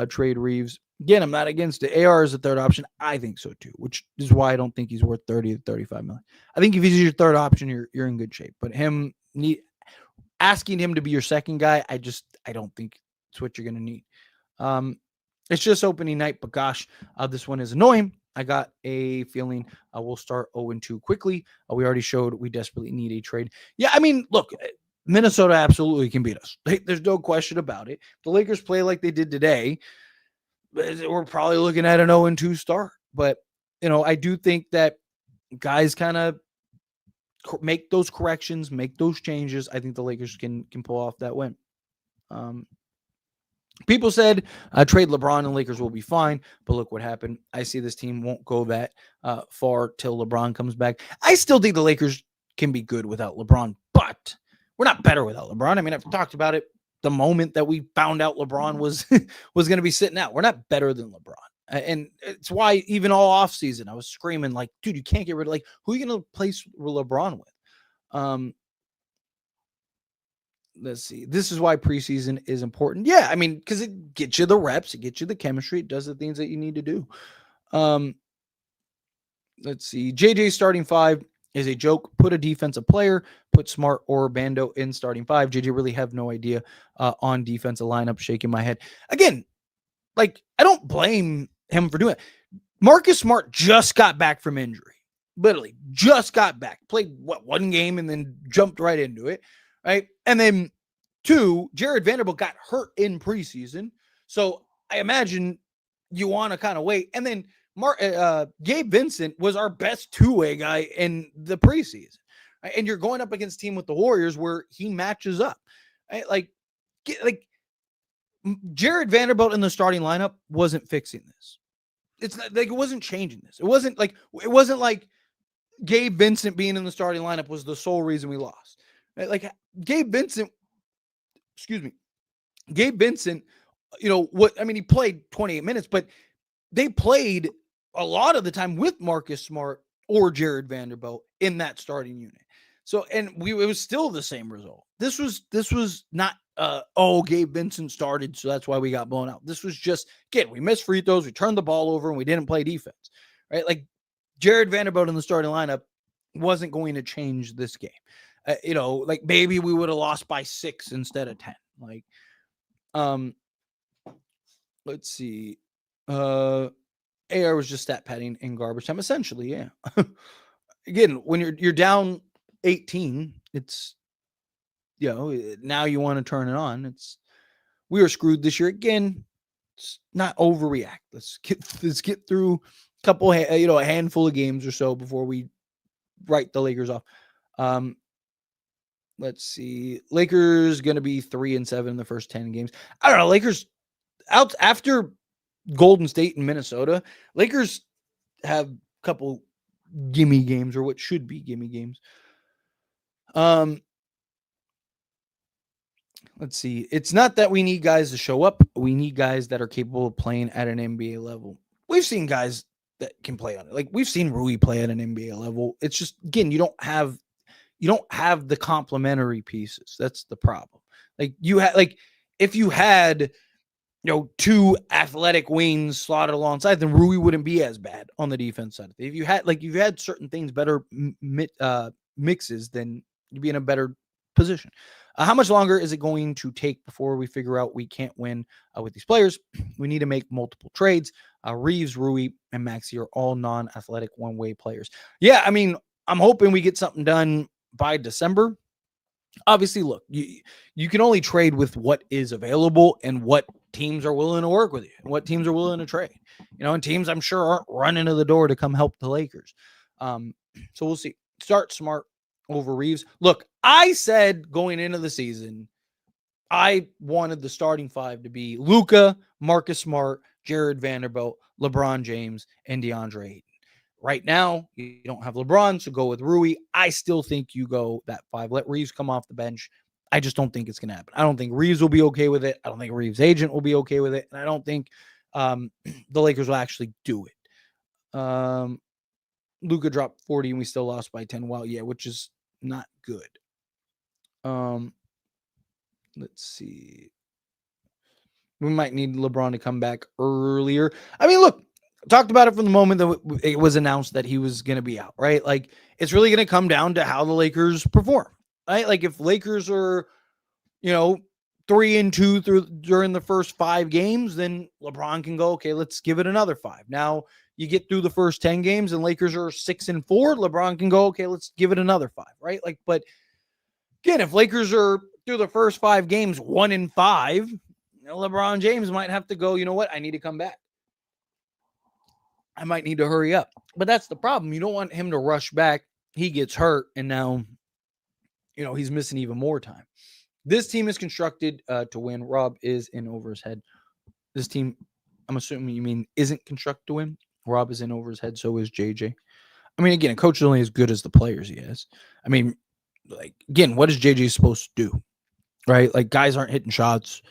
Trade Reeves. Again, I'm not against it. AR is the third option. I think so too, which is why I don't think he's worth 30 to 35 million. I think if he's your third option, you're in good shape. But asking him to be your second guy, I don't think it's what you're going to need. It's just opening night, but gosh, this one is annoying. I got a feeling we'll start 0-2 quickly. We already showed we desperately need a trade. Yeah, I mean, look, Minnesota absolutely can beat us. There's no question about it. The Lakers play like they did today, we're probably looking at an 0-2 start. But, I do think that guys kind of make those corrections, make those changes. I think the Lakers can pull off that win. People said trade LeBron and Lakers will be fine, but look what happened. I see this team won't go that far till LeBron comes back. I still think the Lakers can be good without LeBron, but we're not better without LeBron. I mean, I've talked about it the moment that we found out LeBron was going to be sitting out. We're not better than LeBron. And it's why even all offseason I was screaming like, dude, you can't get rid of, like, who are you going to replace LeBron with? let's see. This is why preseason is important. Yeah, I mean, because it gets you the reps, it gets you the chemistry, it does the things that you need to do. Um, let's see. JJ starting five is a joke. Put a defensive player, put Smart or Bando in starting five. JJ really have no idea on defensive lineup. Shaking my head again. Like, I don't blame him for doing it. Marcus Smart just got back from injury. Literally just got back. Played one game and then jumped right into it. Right. And then two, Jared Vanderbilt got hurt in preseason. So I imagine you want to kind of wait. And then Gabe Vincent was our best two-way guy in the preseason. Right? And you're going up against a team with the Warriors where he matches up. Right? Like Jared Vanderbilt in the starting lineup wasn't fixing this. It's not like it wasn't changing this. It wasn't like Gabe Vincent being in the starting lineup was the sole reason we lost. Right? Like Gabe Vincent, he played 28 minutes, but they played a lot of the time with Marcus Smart or Jared Vanderbilt in that starting unit. So, and it was still the same result. This was not, Gabe Vincent started, so that's why we got blown out. This was just, again, we missed free throws, we turned the ball over, and we didn't play defense, right? Like, Jared Vanderbilt in the starting lineup wasn't going to change this game. Like, maybe we would have lost by 6 instead of 10. Like, let's see. AR was just stat padding in garbage time, essentially, yeah. Again, when you're down 18, it's, now you want to turn it on. We were screwed this year again. It's not overreact. Let's get through a couple, a handful of games or so before we write the Lakers off. Let's see. Lakers going to be 3-7 in the first 10 games. I don't know. Lakers out after Golden State and Minnesota. Lakers have a couple gimme games, or what should be gimme games. Let's see. It's not that we need guys to show up. We need guys that are capable of playing at an NBA level. We've seen guys that can play on it. Like, we've seen Rui play at an NBA level. It's just, again, you don't have the complementary pieces. That's the problem. If you had, two athletic wings slotted alongside, then Rui wouldn't be as bad on the defense side. If you had certain things better mixes, then you'd be in a better position. How much longer is it going to take before we figure out we can't win with these players? We need to make multiple trades. Reeves, Rui, and Maxey are all non-athletic one-way players. Yeah, I mean, I'm hoping we get something done by December. Obviously, look, you can only trade with what is available and what teams are willing to work with you and what teams are willing to trade. And teams I'm sure aren't running to the door to come help the Lakers. So we'll see. Start Smart over Reeves. Look, I said going into the season, I wanted the starting five to be Luka, Marcus Smart, Jared Vanderbilt, LeBron James, and DeAndre Ayton. Right now, you don't have LeBron, so go with Rui. I still think you go that 5. Let Reeves come off the bench. I just don't think it's going to happen. I don't think Reeves will be okay with it. I don't think Reeves' agent will be okay with it. And I don't think the Lakers will actually do it. Luka dropped 40 and we still lost by 10. Well, yeah, which is not good. Let's see. We might need LeBron to come back earlier. I mean, look, talked about it from the moment that it was announced that he was going to be out, right? Like, it's really going to come down to how the Lakers perform, right? Like, if Lakers are, 3-2 during the first 5 games, then LeBron can go, okay, let's give it another 5. Now you get through the first 10 games and Lakers are 6-4, LeBron can go, okay, let's give it another 5, right? Like, but again, if Lakers are through the first 5 games, 1-5, LeBron James might have to go, you know what? I need to come back. I might need to hurry up. But that's the problem. You don't want him to rush back. He gets hurt, and now, he's missing even more time. This team is constructed to win. Rob is in over his head. This team, I'm assuming you mean isn't constructed to win. Rob is in over his head. So is JJ. I mean, again, a coach is only as good as the players he has. I mean, like, again, what is JJ supposed to do? Right? Like, guys aren't hitting shots.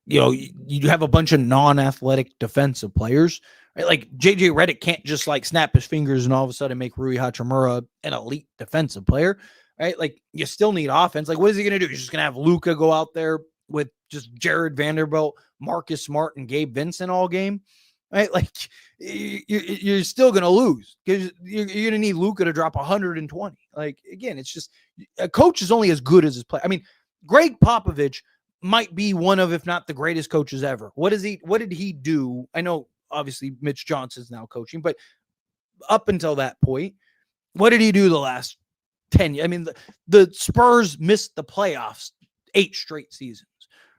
You have a bunch of non-athletic defensive players, right? Like, JJ Redick can't just snap his fingers and all of a sudden make Rui Hachimura an elite defensive player. right? Like you still need offense. Like what is he going to do? He's just going to have Luka go out there with just Jared Vanderbilt, Marcus Smart, and Gabe Vincent all game, right? Like you're still going to lose because you're going to need Luka to drop 120. Like again, it's just a coach is only as good as his play. I mean, Greg Popovich might be one of, if not the greatest coaches ever. What did he do? I know obviously Mitch Johnson's now coaching, but up until that point, what did he do the last 10 years? I mean, the Spurs missed the playoffs 8 straight seasons,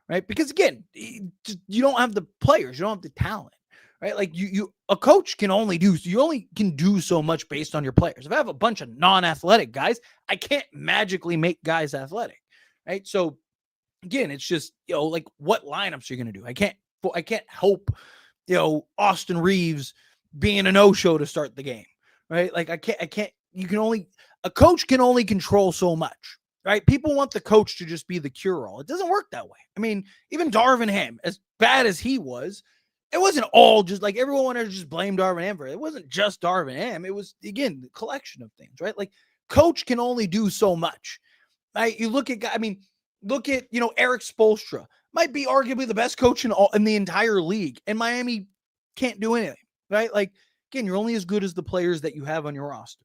right? Because again, you don't have the players, you don't have the talent, right? Like a coach can only do so much based on your players. If I have a bunch of non-athletic guys, I can't magically make guys athletic, right? So again, it's just, like what lineups are you going to do? I can't help, Austin Reeves being a no-show to start the game, right? Like I can't, a coach can only control so much, right? People want the coach to just be the cure-all. It doesn't work that way. I mean, even Darvin Ham, as bad as he was, it wasn't all just like everyone wanted to just blame Darvin Ham for it. It wasn't just Darvin Ham. It was, again, the collection of things, right? Like coach can only do so much, right? You look at, Eric Spoelstra might be arguably the best coach in the entire league, and Miami can't do anything, right? Like, again, you're only as good as the players that you have on your roster.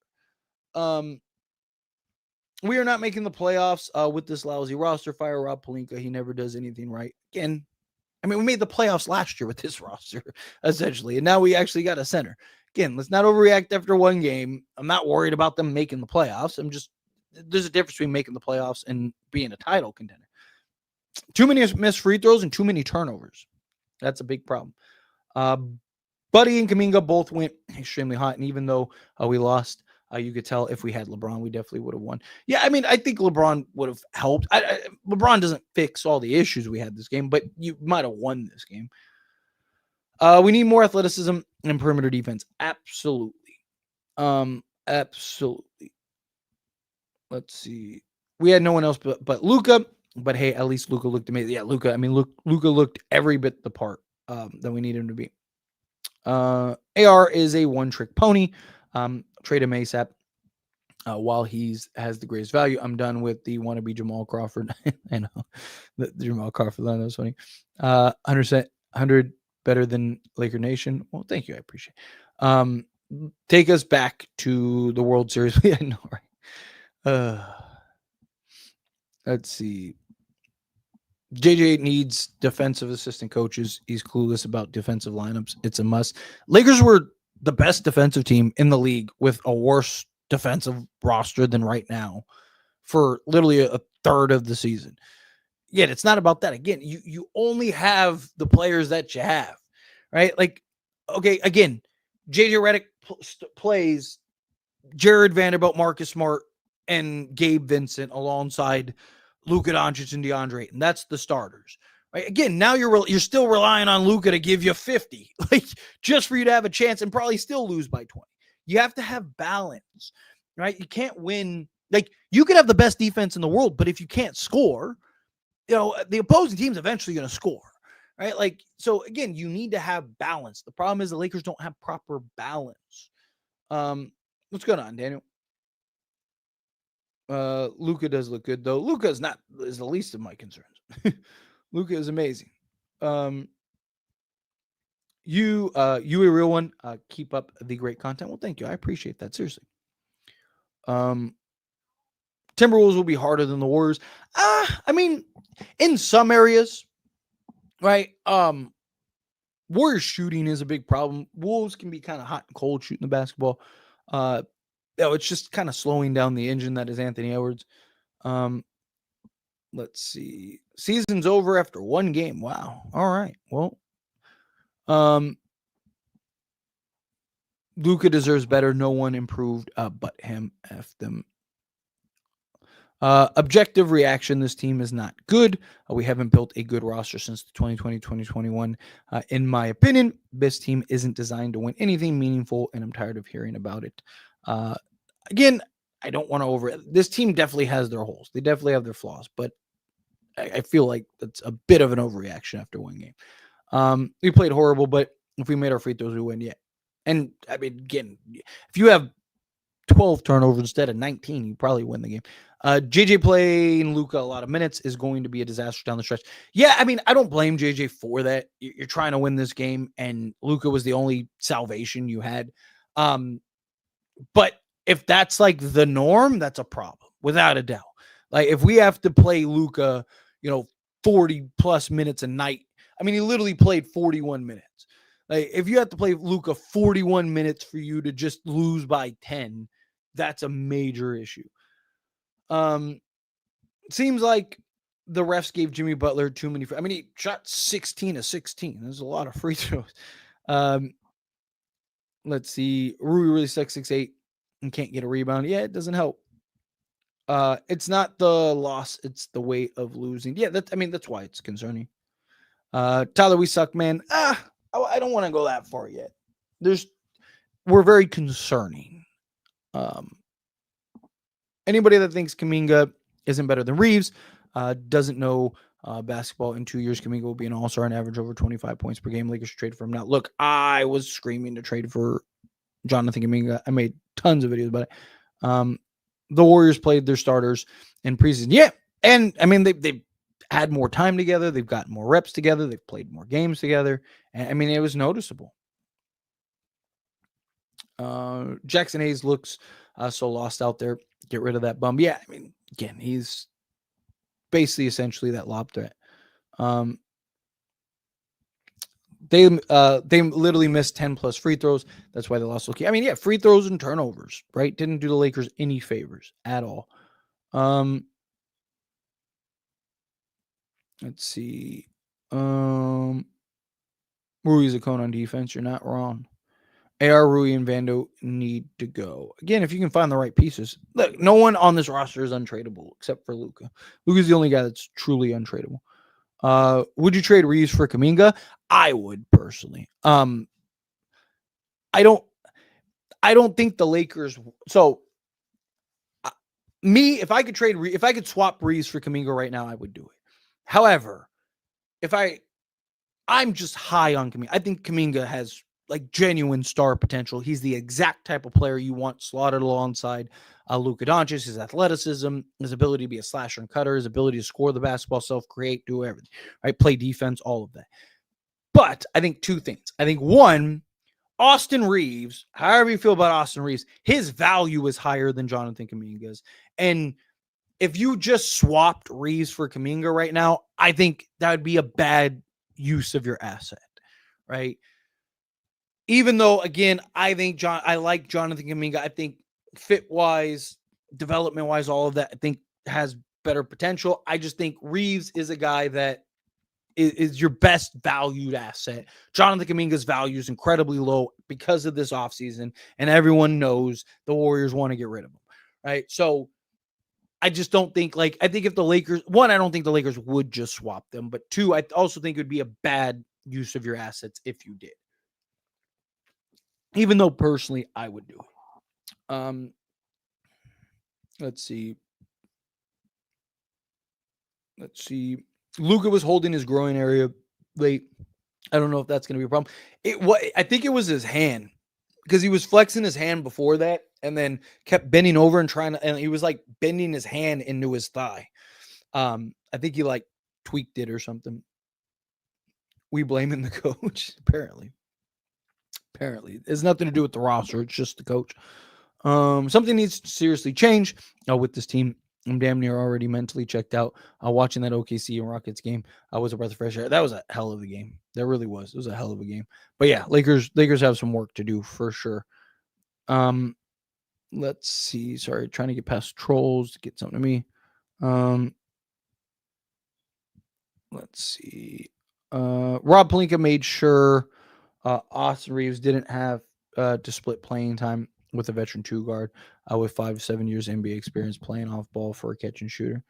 We are not making the playoffs with this lousy roster. Fire Rob Pelinka. He never does anything right. Again, I mean, we made the playoffs last year with this roster, essentially, and now we actually got a center. Again, let's not overreact after one game. I'm not worried about them making the playoffs. There's a difference between making the playoffs and being a title contender. Too many missed free throws and too many turnovers. That's a big problem. Buddy and Kuminga both went extremely hot, and even though we lost, you could tell if we had LeBron, we definitely would have won. Yeah, I mean, I think LeBron would have helped. LeBron doesn't fix all the issues we had this game, but you might have won this game. We need more athleticism and perimeter defense. Absolutely. Absolutely. Let's see. We had no one else but Luka. But hey, at least Luka looked amazing. Yeah, Luka. I mean, Luka looked every bit the part that we need him to be. AR is a one-trick pony. Trade him ASAP while has the greatest value. I'm done with the wannabe Jamal Crawford. I know the Jamal Crawford line. That was funny. 100 better than Laker Nation. Well, thank you. I appreciate it. Take us back to the World Series. I know, right? Let's see. JJ needs defensive assistant coaches. He's clueless about defensive lineups. It's a must. Lakers were the best defensive team in the league with a worse defensive roster than right now for literally a third of the season. Yet it's not about that. Again, you only have the players that you have, right? Like, okay, again, JJ Redick plays Jared Vanderbilt, Marcus Smart, and Gabe Vincent alongside Luka Doncic and DeAndre, and that's the starters. Right? Again, now you're still relying on Luka to give you 50, like just for you to have a chance and probably still lose by 20. You have to have balance, right? You can't win. Like you could have the best defense in the world, but if you can't score, the opposing team's eventually going to score, right? Like, so again, you need to have balance. The problem is the Lakers don't have proper balance. What's going on, Daniel? Luka does look good though. Luka is the least of my concerns. Luka is amazing. You a real one. Keep up the great content. Well, thank you. I appreciate that. Seriously. Timberwolves will be harder than the Warriors. I mean, in some areas, right? Warriors shooting is a big problem. Wolves can be kind of hot and cold shooting the basketball. It's just kind of slowing down the engine that is Anthony Edwards. Let's see. Season's over after one game. Wow. All right. Well, Luka deserves better. No one improved but him. F them. Objective reaction. This team is not good. We haven't built a good roster since the 2020-2021. In my opinion, this team isn't designed to win anything meaningful, and I'm tired of hearing about it. Again, I don't want to this team definitely has their holes. They definitely have their flaws, but I feel like that's a bit of an overreaction after one game. We played horrible, but if we made our free throws, we win. Yeah. And I mean, again, if you have 12 turnovers instead of 19, you probably win the game. JJ playing Luka a lot of minutes is going to be a disaster down the stretch. Yeah, I mean, I don't blame JJ for that. You're trying to win this game, and Luka was the only salvation you had. But if that's like the norm, that's a problem, without a doubt. Like if we have to play Luka, 40 plus minutes a night. I mean, he literally played 41 minutes. Like if you have to play Luka 41 minutes for you to just lose by 10, that's a major issue. Seems like the refs gave Jimmy Butler too many. I mean, he shot 16 of 16. There's a lot of free throws. Let's see. Rui really sucks 6'8" and can't get a rebound. Yeah, it doesn't help. It's not the loss, it's the weight of losing. Yeah, that's why it's concerning. Tyler, we suck, man. I don't want to go that far yet. We're very concerning. Anybody that thinks Kuminga isn't better than Reeves doesn't know basketball. In 2 years, Kuminga will be an all-star and average over 25 points per game. Lakers should trade for him. Now, look, I was screaming to trade for Jonathan Kuminga. I made tons of videos about it. The Warriors played their starters in preseason. Yeah, and I mean, they've had more time together. They've gotten more reps together. They've played more games together. And, I mean, it was noticeable. Jackson Hayes looks so lost out there. Get rid of that bum. Yeah, I mean, again, he's basically essentially that lob threat. They literally missed 10 plus free throws. That's why they lost. I mean, yeah, free throws and turnovers, right? Didn't do the Lakers any favors at all. Let's see. Rui's a cone on defense. You're not wrong. AR, Rui, and Vando need to go. Again, if you can find the right pieces. Look, no one on this roster is untradeable except for Luka. Luka's the only guy that's truly untradeable. Would you trade Reeves for Kuminga? I would personally. I don't think the Lakers. So, if I could swap Reeves for Kuminga right now, I would do it. However, I'm just high on Kuminga. I think Kuminga has like genuine star potential. He's the exact type of player you want slotted alongside Luka Doncic. His athleticism, his ability to be a slasher and cutter, his ability to score the basketball, self-create, do everything, right? Play defense, all of that. But I think two things. I think one, Austin Reeves, however you feel about Austin Reeves, his value is higher than Jonathan Kuminga's. And if you just swapped Reeves for Kuminga right now, I think that would be a bad use of your asset, right? Even though, again, I like Jonathan Kuminga. I think fit-wise, development-wise, all of that, I think has better potential. I just think Reeves is a guy that is your best valued asset. Jonathan Kuminga's value is incredibly low because of this offseason, and everyone knows the Warriors want to get rid of him, right? So I just don't think, I think if the Lakers, one, I don't think the Lakers would just swap them, but two, I also think it would be a bad use of your assets if you did. Even though personally I would do it. Let's see. Luka was holding his groin area late. I don't know if that's going to be a problem. I think it was his hand, because he was flexing his hand before that and then kept bending over and he was like bending his hand into his thigh. I think he like tweaked it or something. We blaming the coach, apparently. It's nothing to do with the roster. It's just the coach. Something needs to seriously change with this team. I'm damn near already mentally checked out. Watching that OKC and Rockets game was a breath of fresh air. That was a hell of a game. That really was. It was a hell of a game. But yeah, Lakers have some work to do for sure. Let's see. Sorry, trying to get past trolls to get something to me. Let's see. Rob Pelinka made sure Austin Reeves didn't have to split playing time with a veteran two guard with 5 to 7 years NBA experience playing off ball for a catch and shooter.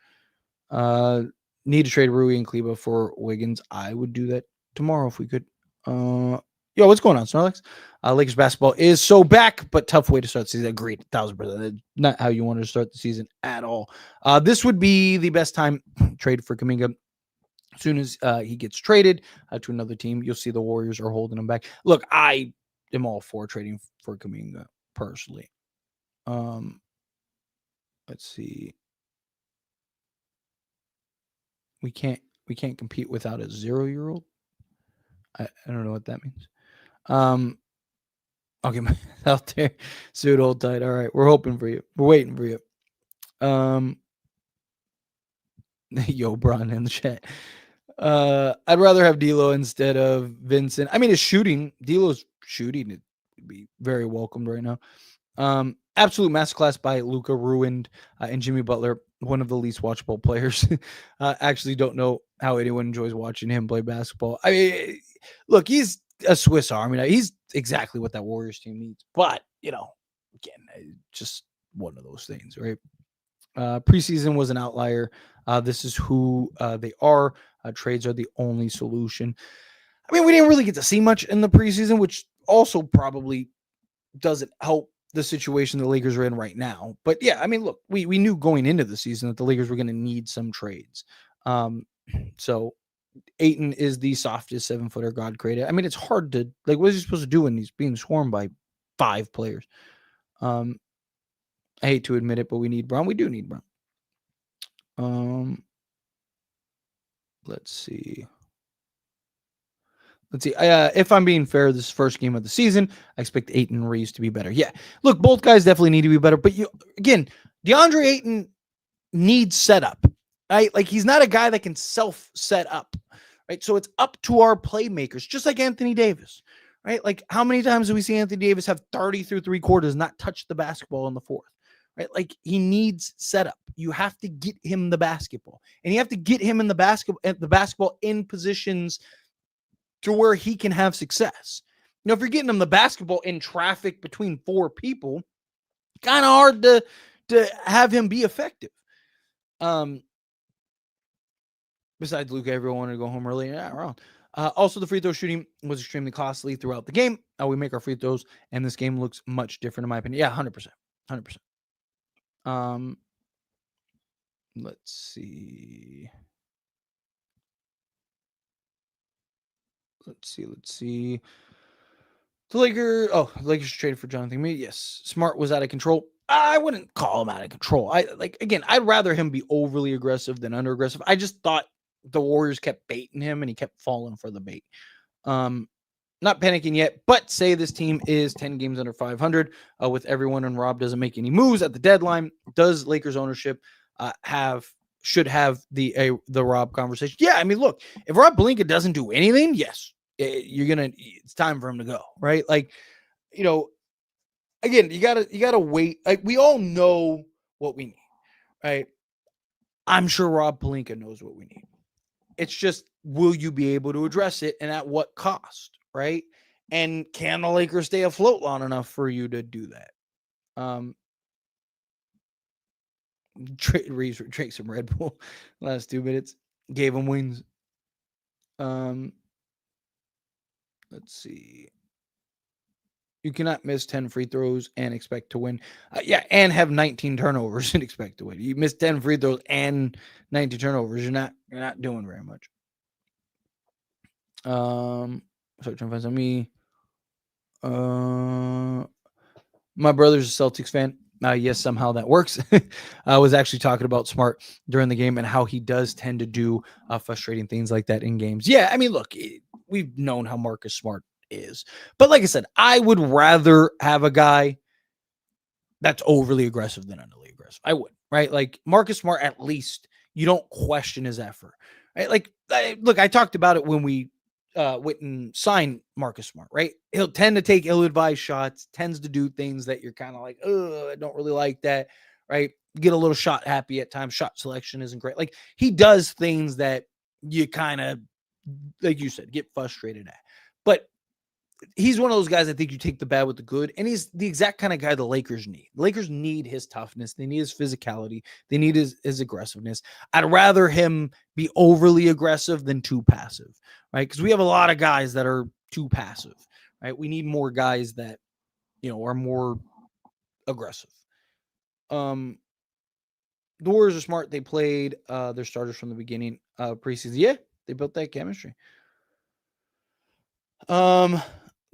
Need to trade Rui and Kleba for Wiggins. I would do that tomorrow if we could. Yo, what's going on, Snorlax? Lakers basketball is so back, but tough way to start the season. Agreed, 1,000%. Not how you wanted to start the season at all. This would be the best time trade for Kuminga. As soon as he gets traded to another team, you'll see the Warriors are holding him back. Look, I am all for trading for Kuminga personally. Let's see. we can't we can't compete without a 0-year-old. I don't know what that means. I'll get my out there. Suit hold tight. All right, we're hoping for you. We're waiting for you. Yo, Bron in the chat. I'd rather have D'Lo instead of Vincent. I mean, his shooting, D'Lo's shooting, it would be very welcomed right now. Absolute masterclass by Luka, ruined, and Jimmy Butler, one of the least watchable players. Actually, don't know how anyone enjoys watching him play basketball. I mean, look, he's a Swiss Army. He's exactly what that Warriors team needs. But again, just one of those things, right? Preseason was an outlier. This is who they are. Trades are the only solution. I mean, we didn't really get to see much in the preseason, which also probably doesn't help the situation the Lakers are in right now. But yeah, I mean, look, we knew going into the season that the Lakers were going to need some trades. So Ayton is the softest 7-footer God created. I mean, it's hard to, like, what is he supposed to do when he's being swarmed by 5 players? I hate to admit it, but we need Brown. We do need Brown. Let's see. If I'm being fair, this first game of the season, I expect Ayton and Reeves to be better. Yeah. Look, both guys definitely need to be better. But again, DeAndre Ayton needs setup. Right? Like, he's not a guy that can self-set up. Right? So it's up to our playmakers, just like Anthony Davis. Right? Like, how many times do we see Anthony Davis have 30 through 3 quarters, not touch the basketball in the 4th? Right? Like, he needs setup. You have to get him the basketball. And you have to get him in the basketball in positions to where he can have success. If you're getting him the basketball in traffic between 4 people, kind of hard to have him be effective. Besides Luka, everyone wanted to go home early. Yeah, wrong. Also, the free throw shooting was extremely costly throughout the game. We make our free throws, and this game looks much different in my opinion. Yeah, 100%. 100%. Let's see. The Lakers traded for Jonathan Mee. Yes. Smart was out of control. I wouldn't call him out of control. I'd rather him be overly aggressive than under aggressive. I just thought the Warriors kept baiting him and he kept falling for the bait. Not panicking yet, but say this team is 10 games under 500 with everyone, and Rob doesn't make any moves at the deadline. Does Lakers ownership should have the Rob conversation? Yeah, I mean, look, if Rob Pelinka doesn't do anything, yes, it's time for him to go, right? Like, again, you gotta wait. Like, we all know what we need, right? I'm sure Rob Pelinka knows what we need. It's just, will you be able to address it, and at what cost, right? And can the Lakers stay afloat long enough for you to do that? Reeves drank some Red Bull last 2 minutes, gave him wings. Let's see. You cannot miss 10 free throws and expect to win. And have 19 turnovers and expect to win. You miss 10 free throws and 19 turnovers, you're not doing very much. So trying to find some me. My brother's a Celtics fan. Yes, somehow that works. I was actually talking about Smart during the game and how he does tend to do frustrating things like that in games. Yeah, I mean, look, we've known how Marcus Smart is. But like I said, I would rather have a guy that's overly aggressive than underly aggressive. I would, right? Like, Marcus Smart, at least you don't question his effort, right? Like, look, I talked about it when we went and signed Marcus Smart, right? He'll tend to take ill-advised shots, tends to do things that you're kind of like, oh, I don't really like that, right? Get a little shot happy at times. Shot selection isn't great. Like, he does things that you kind of, like you said, get frustrated at. But he's one of those guys I think you take the bad with the good, and he's the exact kind of guy the Lakers need. The Lakers need his toughness. They need his physicality. They need his aggressiveness. I'd rather him be overly aggressive than too passive, right? Because we have a lot of guys that are too passive, right? We need more guys that, are more aggressive. The Warriors are smart. They played their starters from the beginning preseason. Yeah, they built that chemistry.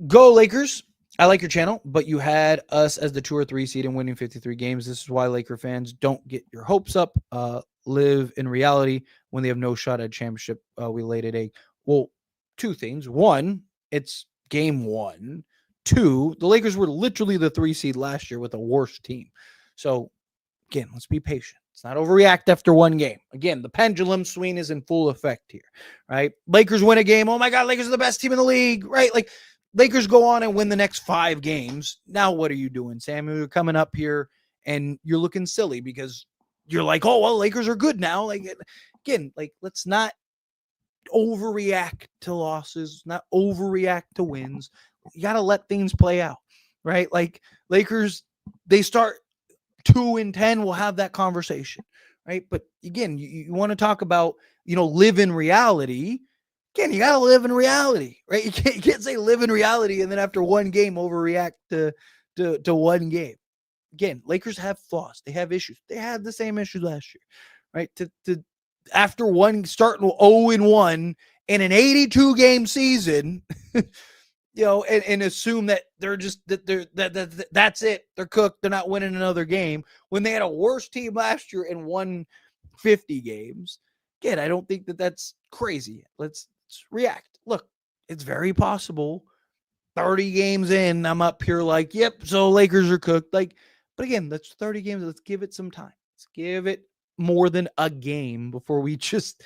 Go Lakers. I like your channel, but you had us as the 2 or 3 seed and winning 53 games. This is why Laker fans don't get your hopes up. live in reality when they have no shot at championship. We laid it egg. Well, two things. One, it's game one. Two, the Lakers were literally the 3 seed last year with a worse team. So again, let's be patient. Let's not overreact after one game. Again, the pendulum swing is in full effect here, right? Lakers win a game. Oh my God, Lakers are the best team in the league, right? Like Lakers go on and win the next 5 games. Now what are you doing, Sam? You're coming up here and you're looking silly because you're like, oh, well, Lakers are good now. Like, again, like, let's not overreact to losses, not overreact to wins. You got to let things play out, right? Like, Lakers, they start 2-10, we'll have that conversation, right? But again, you want to talk about, live in reality. Again, you got to live in reality, right? You can't say live in reality and then after one game overreact to one game. Again, Lakers have flaws. They have issues. They had the same issues last year, right? To after one starting 0-1 in an 82 game season, and assume that they're just that's it. They're cooked. They're not winning another game when they had a worse team last year and won 50 games. Again, I don't think that's crazy. Let's react. Look, it's very possible 30 games in, I'm up here like, yep, so Lakers are cooked. Like, but again, that's 30 games. Let's give it some time. Let's give it more than a game before we just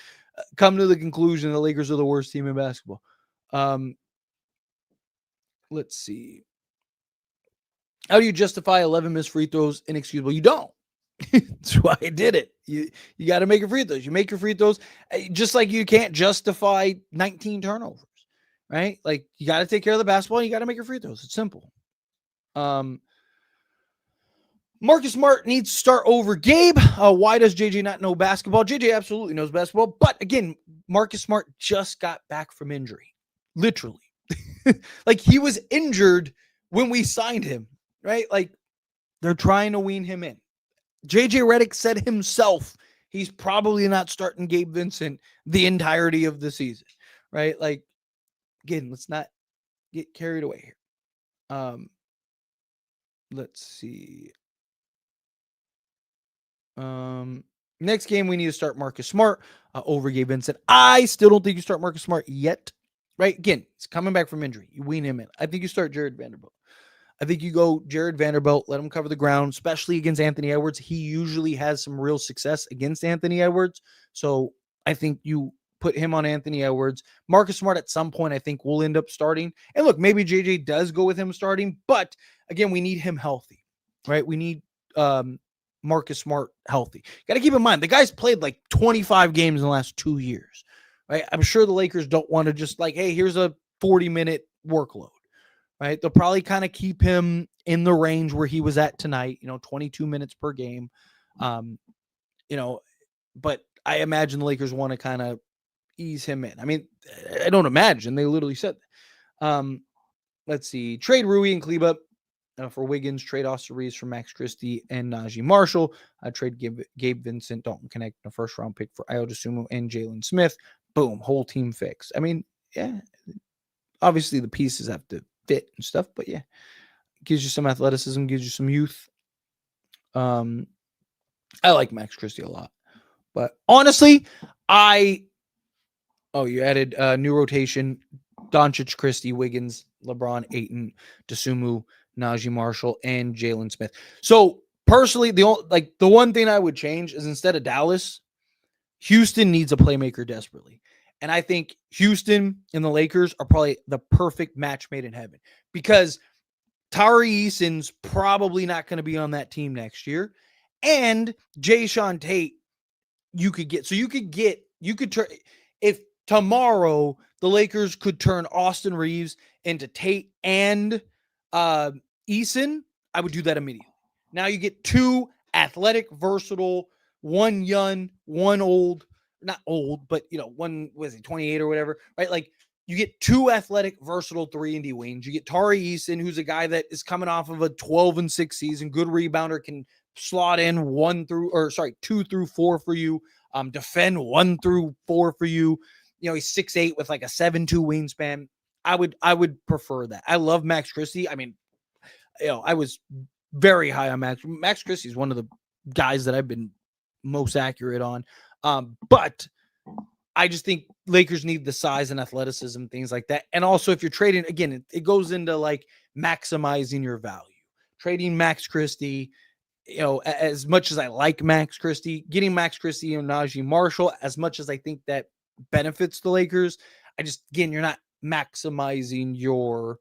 come to the conclusion the Lakers are the worst team in basketball. Let's see. How do you justify 11 missed free throws inexcusable? You don't. That's why I did it. You got to make your free throws. You make your free throws, just like you can't justify 19 turnovers, right? Like, you got to take care of the basketball and you got to make your free throws. It's simple. Marcus Smart needs to start over Gabe. Why does JJ not know basketball? JJ absolutely knows basketball. But again, Marcus Smart just got back from injury. Literally. Like, he was injured when we signed him, right? Like, they're trying to wean him in. JJ Redick said himself he's probably not starting Gabe Vincent the entirety of the season, right? Like, again, let's not get carried away here. Let's see. Next game, we need to start Marcus Smart over Gabe Vincent. I still don't think you start Marcus Smart yet, right? Again, he's coming back from injury. You wean him in. I think you start Jared Vanderbilt. I think you go Jared Vanderbilt, let him cover the ground, especially against Anthony Edwards. He usually has some real success against Anthony Edwards. So I think you put him on Anthony Edwards. Marcus Smart at some point, I think, will end up starting. And look, maybe JJ does go with him starting, but again, we need him healthy, right? We need Marcus Smart healthy. Got to keep in mind, the guy's played like 25 games in the last 2 years, right? I'm sure the Lakers don't want to just like, hey, here's a 40-minute workload. Right, they'll probably kind of keep him in the range where he was at tonight, 22 minutes per game. But I imagine the Lakers want to kind of ease him in. I mean, I don't imagine. They literally said that. Let's see. Trade Rui and Kleba for Wiggins. Trade Austin Reeves for Max Christie and Najee Marshall. Trade Gabe Vincent, Dalton Connect, a first-round pick for Ayo Dosunmu and Jalen Smith. Boom, whole team fixed. I mean, yeah, obviously the pieces have to fit and stuff, but yeah, gives you some athleticism, gives you some youth. I like Max Christie a lot, but honestly, you added new rotation: Doncic, Christie, Wiggins, LeBron, Ayton, Dosunmu, Najee Marshall, and Jalen Smith. So personally, the one thing I would change is instead of Dallas, Houston needs a playmaker desperately. And I think Houston and the Lakers are probably the perfect match made in heaven because Tari Eason's probably not going to be on that team next year. And Jae'Sean Tate, you could turn, if tomorrow the Lakers could turn Austin Reeves into Tate and Eason, I would do that immediately. Now you get 2 athletic, versatile, one young, one old. Not old, but one was he 28 or whatever, right? Like you get 2 athletic, versatile 3-and-D wings. You get Tari Eason, who's a guy that is coming off of a 12-6 season, good rebounder, can slot in 2 through 4 for you, defend 1 through 4 for you. He's 6'8" with like a 7'2" wingspan. I would prefer that. I love Max Christie. I mean, I was very high on Max. Max Christie is one of the guys that I've been most accurate on. But I just think Lakers need the size and athleticism, things like that. And also, if you're trading, again, it goes into like maximizing your value. Trading Max Christie, as much as I like Max Christie, getting Max Christie and Najee Marshall, as much as I think that benefits the Lakers, again, you're not maximizing your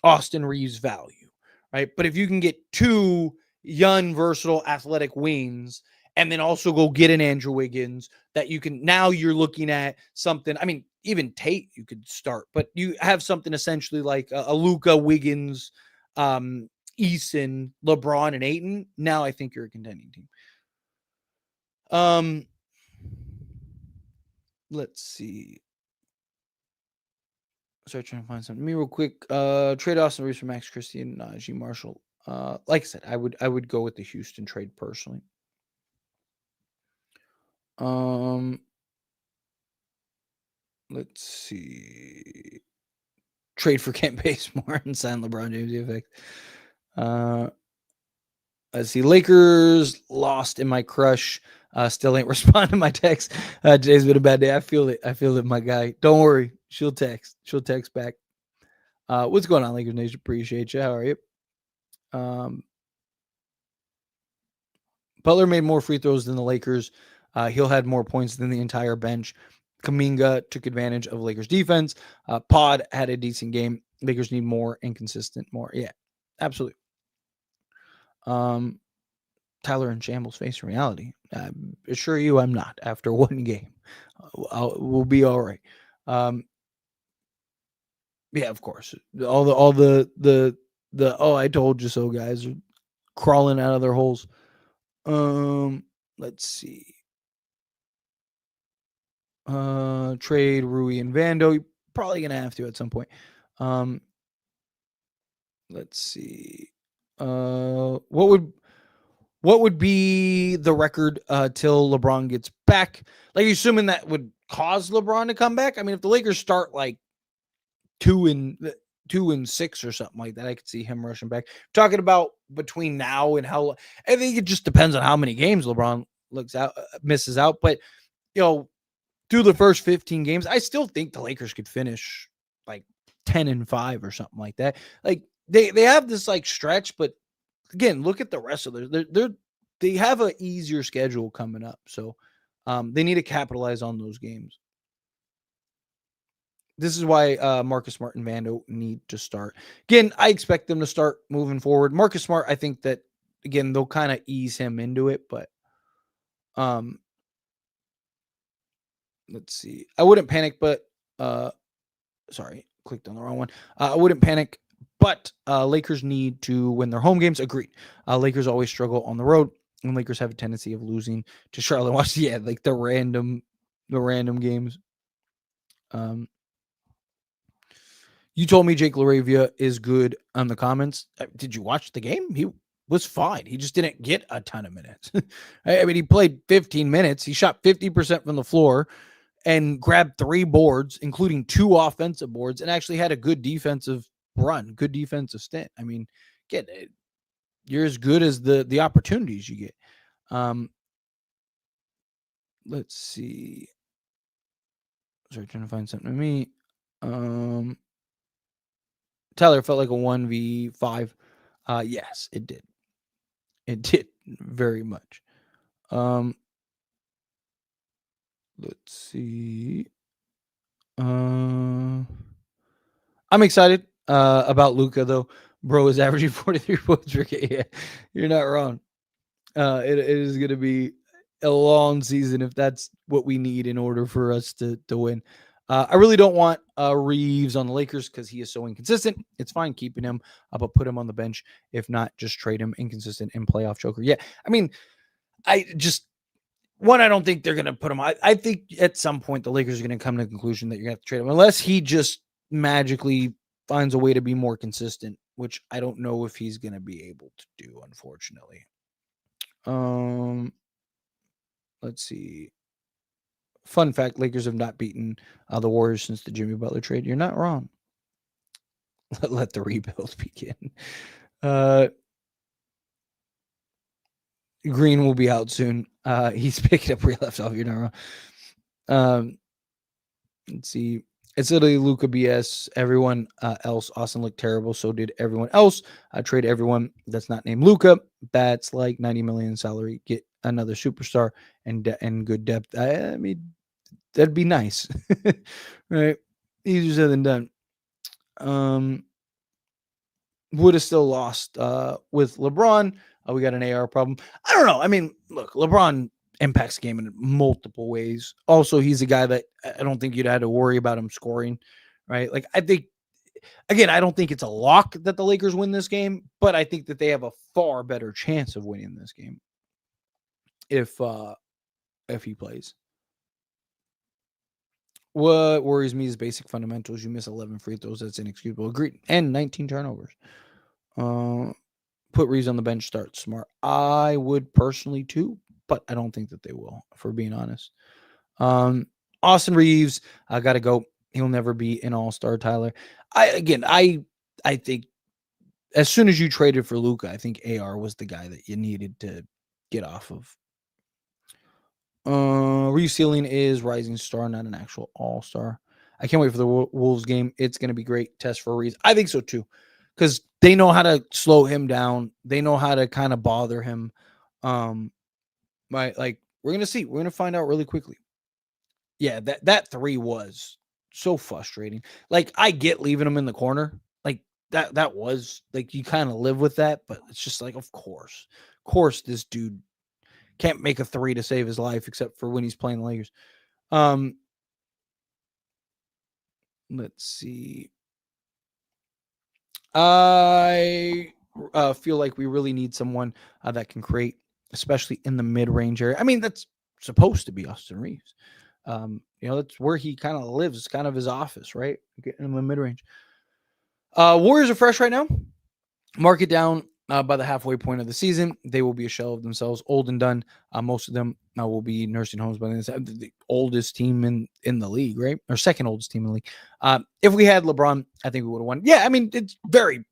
Austin Reeves value, right? But if you can get two young, versatile, athletic wings, and then also go get an Andrew Wiggins that you can, now you're looking at something. I mean, even Tate you could start, but you have something essentially like a Luka, Wiggins, Eason, LeBron, and Ayton. Now I think you're a contending team. Let's see. Start trying to find something. Me real quick. Trade Austin Reeves for Max Christie and G Marshall. Like I said, I would go with the Houston trade personally. Let's see. Trade for Kent Bazemore and sign LeBron James. Effect. Let's see. Lakers lost in my crush. Still ain't responding to my text. Today's been a bad day. I feel it, my guy. Don't worry. She'll text. She'll text back. What's going on, Lakers Nation? Appreciate you. How are you? Butler made more free throws than the Lakers. He'll had more points than the entire bench. Kuminga took advantage of Lakers defense. Pod had a decent game. Lakers need more inconsistent, more. Yeah, absolutely. Tyler and Shambles face reality. I assure you I'm not after one game. We'll be all right. Yeah, of course. All the I told you so guys are crawling out of their holes. Let's see. Trade Rui and Vando. You're probably gonna have to at some point. Let's see. What would be the record till LeBron gets back? Like, assuming that would cause LeBron to come back. I mean, if the Lakers start like 2-6 or something like that, I could see him rushing back. Talking about between now and how, I think it just depends on how many games LeBron misses out. But through the first 15 games, I still think the Lakers could finish like 10-5 or something like that. Like they have this like stretch, but again, look at the rest of they have an easier schedule coming up. So they need to capitalize on those games. This is why Marcus Smart and Vando need to start. Again, I expect them to start moving forward. Marcus Smart, I think that, again, they'll kind of ease him into it, but let's see. I wouldn't panic, but sorry, clicked on the wrong one. I wouldn't panic, but Lakers need to win their home games. Agreed. Lakers always struggle on the road, and Lakers have a tendency of losing to Charlotte. Yeah, like the random games. You told me Jake LaRavia is good on the comments. Did you watch the game? He was fine. He just didn't get a ton of minutes. I mean, he played 15 minutes. He shot 50% from the floor and grabbed 3 boards, including 2 offensive boards, and actually had a good defensive run, good defensive stint. I mean, again, you're as good as the opportunities you get. Let's see. Sorry, trying to find something to me. Tyler felt like a 1v5. Yes, it did. It did very much. Let's see. I'm excited about Luka, though. Bro is averaging 43 points per game. Yeah, you're not wrong. It is going to be a long season if that's what we need in order for us to win. I really don't want Reeves on the Lakers because he is so inconsistent. It's fine keeping him, but put him on the bench. If not, just trade him. Inconsistent and playoff choker. Yeah, I mean, I don't think they're going to put him. I think at some point the Lakers are going to come to the conclusion that you're going to have to trade him unless he just magically finds a way to be more consistent, which I don't know if he's going to be able to do, unfortunately. Let's see. Fun fact, Lakers have not beaten the Warriors since the Jimmy Butler trade. You're not wrong. Let the rebuild begin. Green will be out soon. He's picking up where he left off. You're not wrong. Let's see. It's literally Luka BS. Everyone else, Austin looked terrible. So did everyone else. I trade everyone that's not named Luka. That's like 90 million salary. Get another superstar and good depth. I mean, that'd be nice, right? Easier said than done. Would have still lost with LeBron. We got an AR problem. I don't know. I mean, look, LeBron impacts the game in multiple ways. Also, he's a guy that I don't think you'd have to worry about him scoring, right? Like, I think, again, I don't think it's a lock that the Lakers win this game, but I think that they have a far better chance of winning this game if he plays. What worries me is basic fundamentals. You miss 11 free throws. That's inexcusable. Agreed. And 19 turnovers. Put Reeves on the bench, start Smart. I would personally too, but I don't think that they will, for being honest. Austin Reeves, I got to go. He'll never be an all-star, Tyler. I think as soon as you traded for Luka, I think AR was the guy that you needed to get off of. Reeves ceiling is rising star, not an actual all-star. I can't wait for the Wolves game. It's going to be great test for Reeves. I think so too, because they know how to slow him down. They know how to kind of bother him. Right? Like, we're going to see. We're going to find out really quickly. Yeah, that three was so frustrating. Like, I get leaving him in the corner. Like, that was, like, you kind of live with that, but it's just like, of course, this dude can't make a three to save his life except for when he's playing the Lakers. Let's see. I feel like we really need someone that can create, especially in the mid-range area. I mean, that's supposed to be Austin Reeves. That's where he kind of lives. It's kind of his office, right? Getting in the mid-range. Warriors are fresh right now. Mark it down by the halfway point of the season. They will be a shell of themselves, old and done. Most of them will be nursing homes by the oldest team in the league, right? Or second oldest team in the league. If we had LeBron, I think we would have won. Yeah, I mean, it's very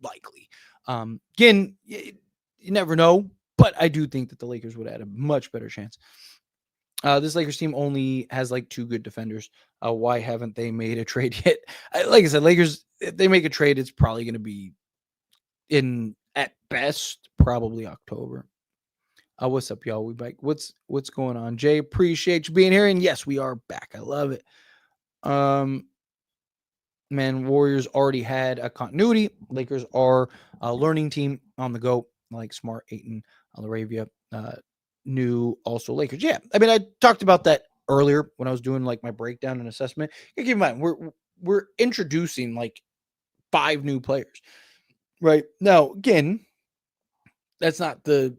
likely. Again, you never know, but I do think that the Lakers would have had a much better chance. This Lakers team only has like two good defenders. Why haven't they made a trade yet? Like I said, Lakers, if they make a trade, it's probably going to be in, at best, probably October. What's up, y'all? We back. What's going on, Jay? Appreciate you being here, and yes, we are back. I love it. Man, Warriors already had a continuity. Lakers are a learning team on the go, like Smart, Ayton, Laravia, new also Lakers. Yeah, I mean, I talked about that earlier when I was doing like my breakdown and assessment. You keep in mind, we're introducing like 5 new players. Right. Now, again, it's not an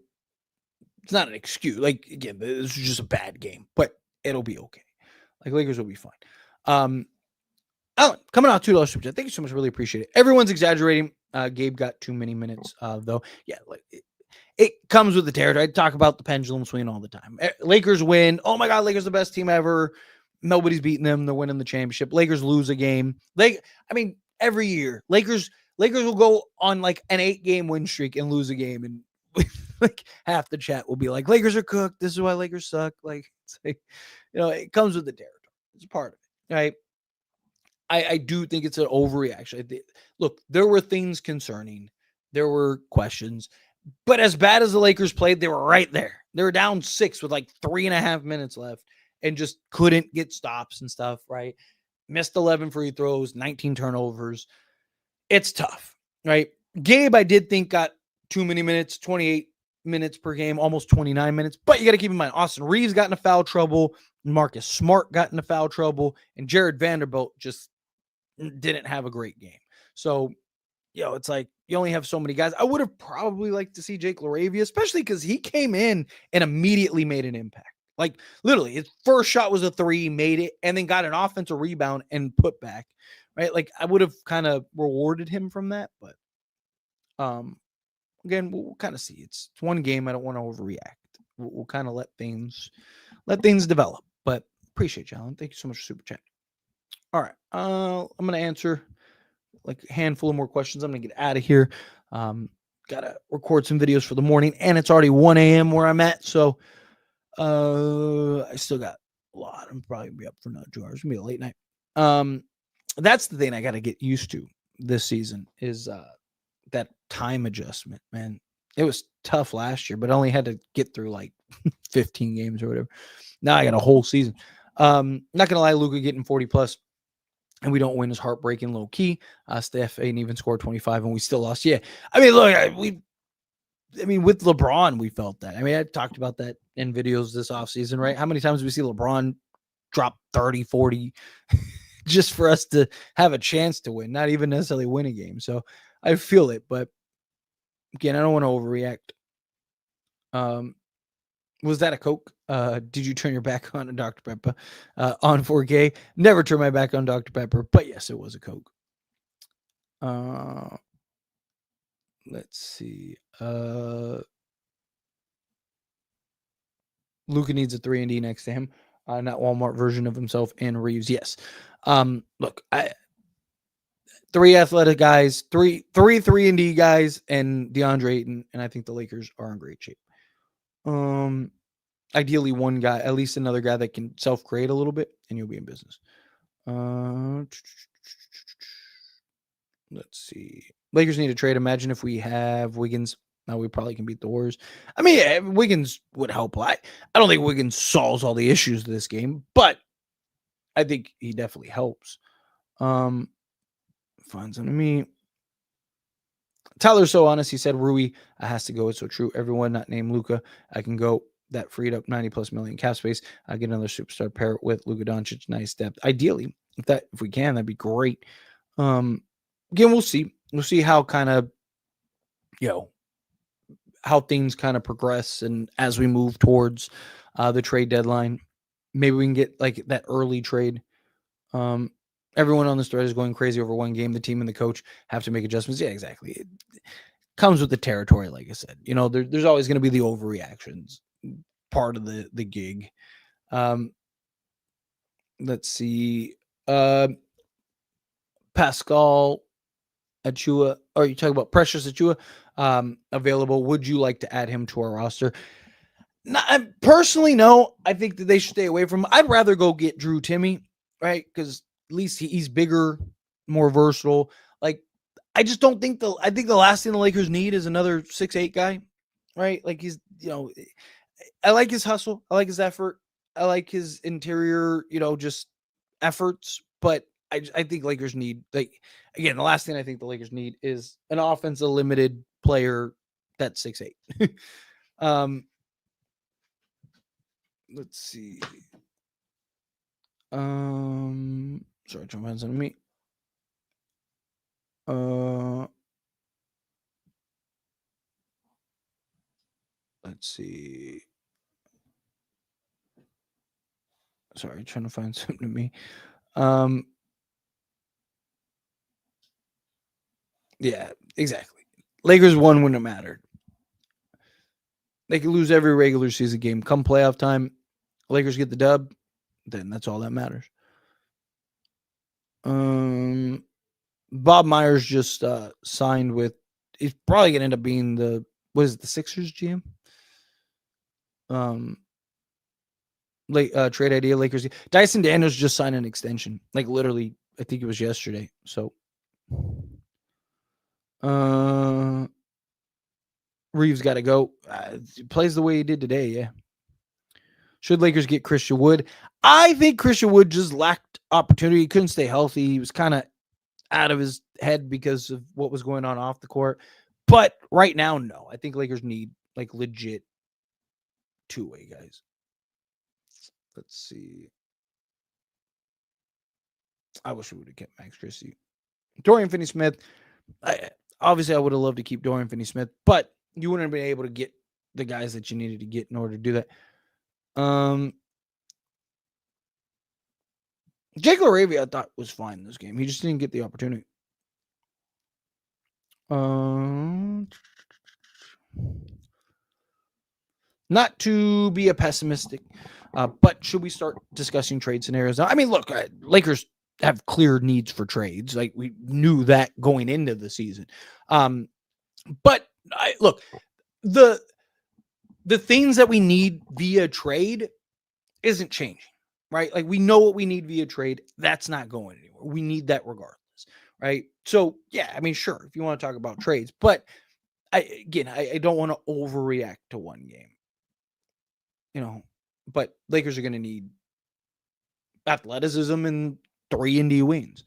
excuse. Like, again, this is just a bad game, but it'll be okay. Like, Lakers will be fine. Alan, coming out $2 super chat. Thank you so much. Really appreciate it. Everyone's exaggerating. Gabe got too many minutes, though. Yeah, like it comes with the territory. I talk about the pendulum swing all the time. Lakers win. Oh my God, Lakers the best team ever. Nobody's beating them. They're winning the championship. Lakers lose a game. Every year, Lakers will go on like an 8-game win streak and lose a game, and like half the chat will be like, "Lakers are cooked. This is why Lakers suck." Like, it's like, it comes with the territory. It's a part of it, right? I do think it's an overreaction. Look, there were things concerning. There were questions. But as bad as the Lakers played, they were right there. They were down 6 with like 3.5 minutes left and just couldn't get stops and stuff, right? Missed 11 free throws, 19 turnovers. It's tough, right? Gabe, I did think, got too many minutes, 28 minutes per game, almost 29 minutes. But you got to keep in mind, Austin Reeves got into foul trouble, Marcus Smart got into foul trouble, and Jared Vanderbilt just didn't have a great game. So, it's like you only have so many guys. I would have probably liked to see Jake Laravia, especially because he came in and immediately made an impact. Like, literally, his first shot was a 3, made it, and then got an offensive rebound and put back, right? Like, I would have kind of rewarded him from that, but again, we'll kind of see. It's one game. I don't want to overreact. We'll kind of let things develop. But appreciate you, Alan. Thank you so much for super chat. All right, I'm gonna answer like a handful of more questions. I'm gonna get out of here. gotta record some videos for the morning, and it's already 1 a.m. where I'm at. So I still got a lot. I'm probably gonna be up for another 2 hours. It's gonna be a late night. That's the thing I gotta get used to this season is that time adjustment, man. It was tough last year, but I only had to get through like 15 games or whatever. Now I got a whole season. Not gonna lie, Luka getting 40 plus and we don't win is heartbreaking, low key. Steph ain't even scored 25 and we still lost. Yeah. I mean, look, with LeBron, we felt that. I mean, I talked about that in videos this offseason, right? How many times do we see LeBron drop 30, 40 just for us to have a chance to win, not even necessarily win a game. So I feel it, but again, I don't want to overreact. Was that a Coke? Did you turn your back on Dr. Pepper on 4K? Never turn my back on Dr. Pepper, but yes, it was a Coke. Let's see. Luka needs a 3-and-D next to him. Not Walmart version of himself and Reeves. Yes. Look, three athletic guys, three 3-and-D guys, and DeAndre Ayton, and I think the Lakers are in great shape. Ideally one guy, at least another guy that can self-create a little bit, and you'll be in business. Let's see. Lakers need to trade. Imagine if we have Wiggins. Now we probably can beat the Warriors. I mean, yeah, Wiggins would help. I don't think Wiggins solves all the issues of this game, but I think he definitely helps. Find something to me. Tyler's so honest. He said Rui has to go. It's so true. Everyone not named Luka, I can go. That freed up 90+ million cap space. I get another superstar pair with Luka Doncic. Nice depth. Ideally, if we can, that'd be great. Again, we'll see. We'll see how kind of, how things kind of progress, and as we move towards the trade deadline, maybe we can get like that early trade. Everyone on this thread is going crazy over one game. The team and the coach have to make adjustments. Yeah, exactly. It comes with the territory, like I said. There's always going to be the overreactions part of the gig. Let's see. Pascal Achua, or you talk about Precious Achua, available. Would you like to add him to our roster? Personally, no. I think that they should stay away from him. I'd rather go get Drew Timmy, right? Because at least he's bigger, more versatile. Like, I just don't think I think the last thing the Lakers need is another 6'8" guy, right? Like, he's, I like his hustle. I like his effort. I like his interior, just efforts. But I think Lakers need, again, the last thing I think the Lakers need is an offensive limited player that's 6'8". Let's see. Sorry, trying to find something to me. Let's see. Sorry, trying to find something to me. Yeah, exactly. Lakers won when it mattered. They could lose every regular season game. Come playoff time, Lakers get the dub, then that's all that matters. Bob Myers just signed with, he's probably going to end up being the Sixers GM? Trade idea, Lakers. Dyson Daniels just signed an extension. Like, literally, I think it was yesterday. So, Reeves got to go. Plays the way he did today, yeah. Should Lakers get Christian Wood? I think Christian Wood just lacked opportunity. He couldn't stay healthy. He was kind of out of his head because of what was going on off the court. But right now, no. I think Lakers need, like, legit two-way guys. Let's see. I wish we would have kept Max Christie. Dorian Finney-Smith. Obviously, I would have loved to keep Dorian Finney-Smith, but you wouldn't have been able to get the guys that you needed to get in order to do that. Jake LaRavia, I thought, was fine in this game. He just didn't get the opportunity. Not to be a pessimistic, but should we start discussing trade scenarios now? I mean, look, Lakers have clear needs for trades. Like, we knew that going into the season. But Look, the things that we need via trade isn't changing, right? Like we know what we need via trade. That's not going anywhere. We need that regardless, right? So yeah, I mean, sure, if you want to talk about trades, but I don't want to overreact to one game, but Lakers are going to need athleticism and 3 ND wings.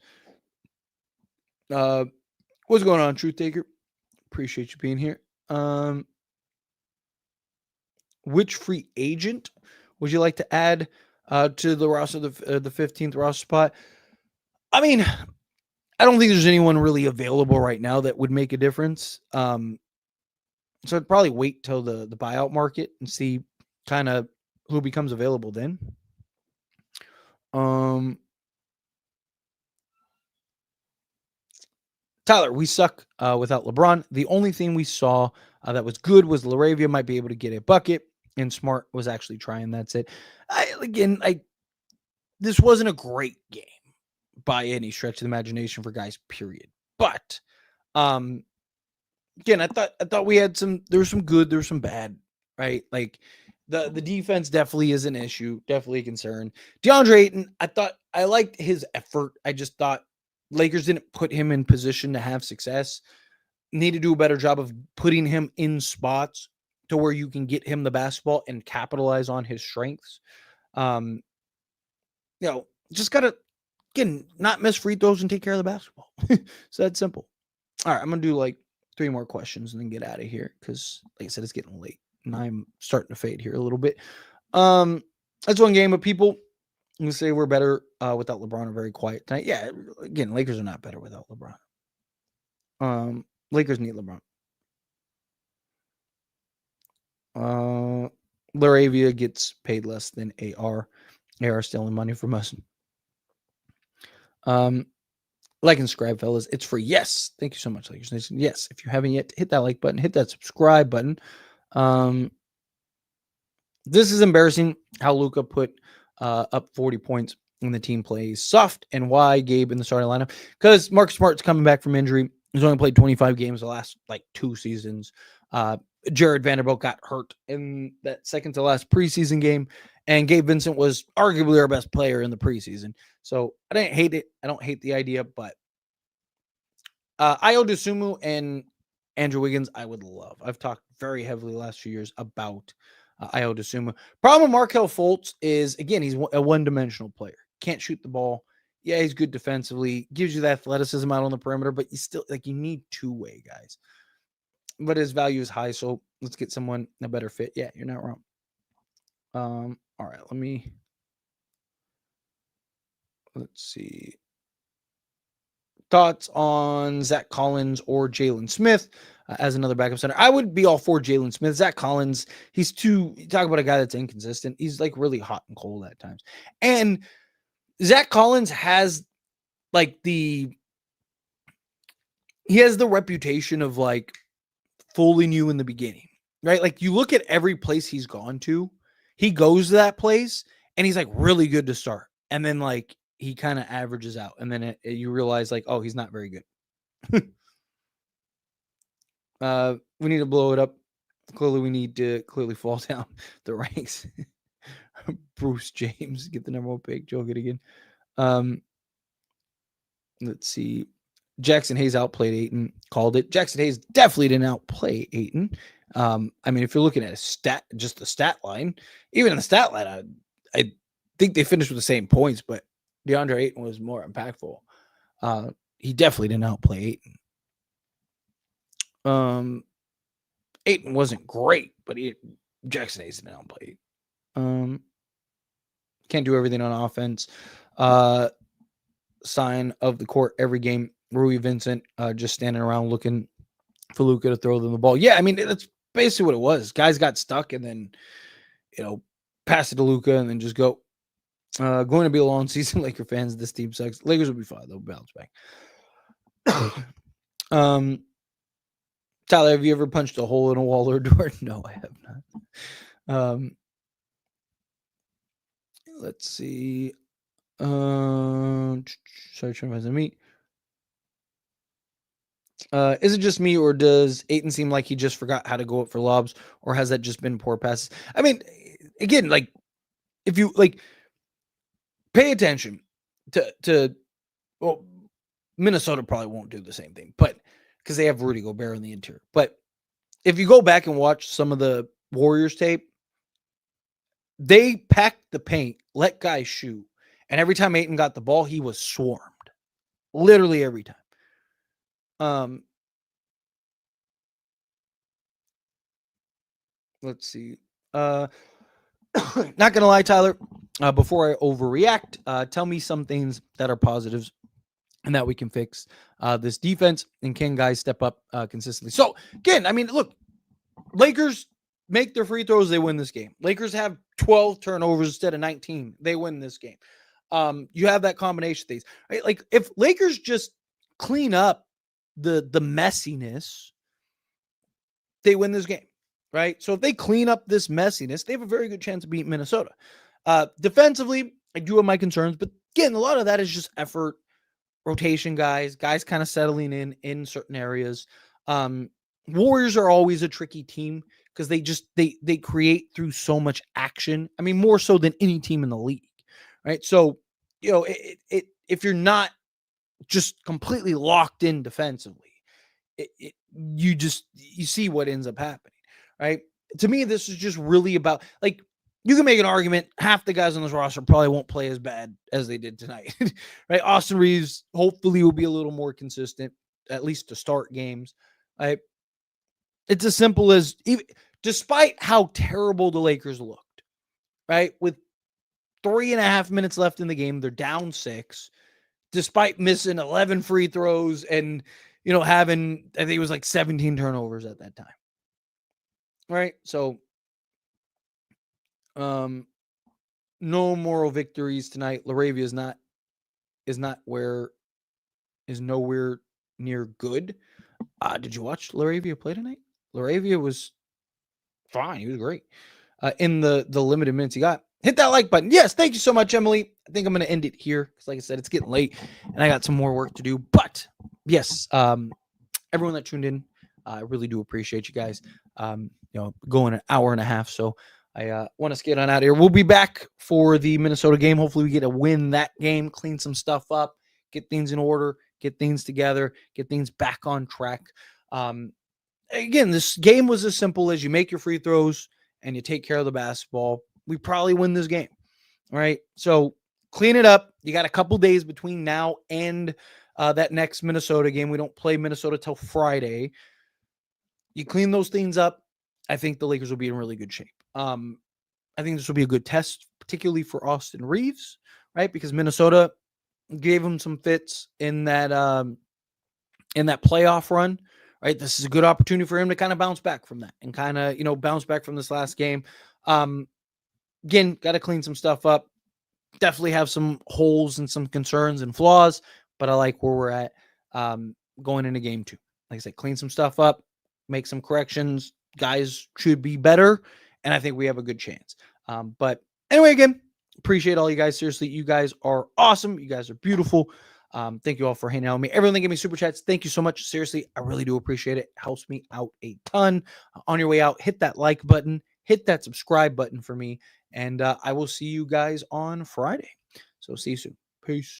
What's going on, Truth Taker? Appreciate you being here. Which free agent would you like to add to the roster, the 15th roster spot? I mean, I don't think there's anyone really available right now that would make a difference. So I'd probably wait till the buyout market and see kind of who becomes available then. Tyler, we suck without LeBron. The only thing we saw that was good was Laravia might be able to get a bucket, and Smart was actually trying. That's it. This wasn't a great game by any stretch of the imagination for guys, period. But again, I thought we had there was some good, there was some bad, right? Like the defense definitely is an issue, definitely a concern. DeAndre Ayton, I liked his effort. I just thought Lakers didn't put him in position to have success. Need to do a better job of putting him in spots to where you can get him the basketball and capitalize on his strengths. Just gotta again not miss free throws and take care of the basketball. So that's simple. All right, I'm gonna do like 3 more questions and then get out of here because, like I said, it's getting late and I'm starting to fade here a little bit. That's one game of people who say we're better without LeBron are very quiet tonight. Yeah, again, Lakers are not better without LeBron. Lakers need LeBron. Laravia gets paid less than AR. AR stealing money from us. Like and subscribe, fellas. It's free. Yes. Thank you so much, Lakers Nation. Yes. If you haven't yet, hit that like button, hit that subscribe button. This is embarrassing how Luka put up 40 points when the team plays soft, and why Gabe in the starting lineup. Because Marcus Smart's coming back from injury. He's only played 25 games the last like 2 seasons. Jared Vanderbilt got hurt in that second to last preseason game, and Gabe Vincent was arguably our best player in the preseason. So I didn't hate it. I don't hate the idea, but Ayo Dosunmu and Andrew Wiggins, I would love. I've talked very heavily the last few years about Ayo Dosunmu. Problem with Markelle Fultz is, again, he's a one-dimensional player. Can't shoot the ball. Yeah, he's good defensively. Gives you the athleticism out on the perimeter, but you still you need two-way guys. But his value is high, so let's get someone a better fit. Yeah, you're not wrong. All right, let's see. Thoughts on Zach Collins or Jalen Smith as another backup center? I would be all for Jalen Smith. Zach Collins, you talk about a guy that's inconsistent. He's like really hot and cold at times. And Zach Collins has he has the reputation of like fooling you in the beginning, right? Like you look at every place he's gone to, he goes to that place and he's like really good to start. And then like he kind of averages out. And then you realize like, oh, he's not very good. We need to blow it up. Clearly, we need to fall down the ranks. Bruce James, get the number 1 pick. Joe, get again. Let's see. Jackson Hayes outplayed Ayton. Called it. Jackson Hayes definitely didn't outplay Ayton. I mean, if you're looking at just the stat line, even in the stat line, I think they finished with the same points, but DeAndre Ayton was more impactful. He definitely didn't outplay Ayton. Ayton wasn't great, but Jackson Hayes didn't outplay. Can't do everything on offense. Sign of the court every game. Rui Vincent just standing around looking for Luka to throw them the ball. Yeah, I mean that's basically what it was. Guys got stuck and then pass it to Luka and then just go. Going to be a long season, Laker fans. This team sucks. Lakers will be fine. They'll bounce back. Tyler, have you ever punched a hole in a wall or a door? No, I have not. Let's see. Sorry, trying to find some meat. Is it just me, or does Aiton seem like he just forgot how to go up for lobs, or has that just been poor passes? I mean, again, like if you like pay attention to well, Minnesota probably won't do the same thing, but because they have Rudy Gobert in the interior. But if you go back and watch some of the Warriors tape, they packed the paint, let guys shoot, and every time Aiton got the ball, he was swarmed. Literally every time. Let's see. Not gonna lie, Tyler. Before I overreact, tell me some things that are positives and that we can fix this defense. And can guys step up consistently? So again, I mean, look, Lakers make their free throws, they win this game. Lakers have 12 turnovers instead of 19, they win this game. You have that combination of things, right? Like if Lakers just clean up the messiness, they win this game, right? So if they clean up this messiness, they have a very good chance of beating Minnesota. Defensively, I do have my concerns, but again, a lot of that is just effort, rotation guys kind of settling in certain areas. Warriors are always a tricky team because they create through so much action. I mean, more so than any team in the league, right? So, if you're not just completely locked in defensively, you see what ends up happening, right? To me, this is just really about, like, you can make an argument half the guys on this roster probably won't play as bad as they did tonight, right? Austin Reeves hopefully will be a little more consistent, at least to start games. Right? It's as simple as, despite how terrible the Lakers looked, right? With 3.5 minutes left in the game, they're down 6, despite missing 11 free throws and having, I think it was like 17 turnovers at that time. Right? So no moral victories tonight. Laravia is nowhere near good. Did you watch Laravia play tonight? Laravia was fine. He was great. In the limited minutes he got. Hit that like button. Yes, thank you so much, Emily. I think I'm going to end it here because, like I said, it's getting late and I got some more work to do. But yes, everyone that tuned in, I really do appreciate you guys. Going an hour and a half, so I want to get on out of here. We'll be back for the Minnesota game. Hopefully, we get a win that game, clean some stuff up, get things in order, get things together, get things back on track. Again, this game was as simple as you make your free throws and you take care of the basketball. We probably win this game. All right. So clean it up. You got a couple days between now and that next Minnesota game. We don't play Minnesota till Friday. You clean those things up, I think the Lakers will be in really good shape. I think this will be a good test, particularly for Austin Reeves, right? Because Minnesota gave him some fits in that playoff run, right? This is a good opportunity for him to kind of bounce back from that and kind of, bounce back from this last game. Again, got to clean some stuff up. Definitely have some holes and some concerns and flaws, but I like where we're at going into game 2. Like I said, clean some stuff up, make some corrections. Guys should be better, and I think we have a good chance. But anyway, again, appreciate all you guys. Seriously, you guys are awesome. You guys are beautiful. Thank you all for hanging out with me. Everyone that gave me super chats, thank you so much. Seriously, I really do appreciate it. It helps me out a ton. On your way out, hit that like button, hit that subscribe button for me, and I will see you guys on Friday. So see you soon. Peace.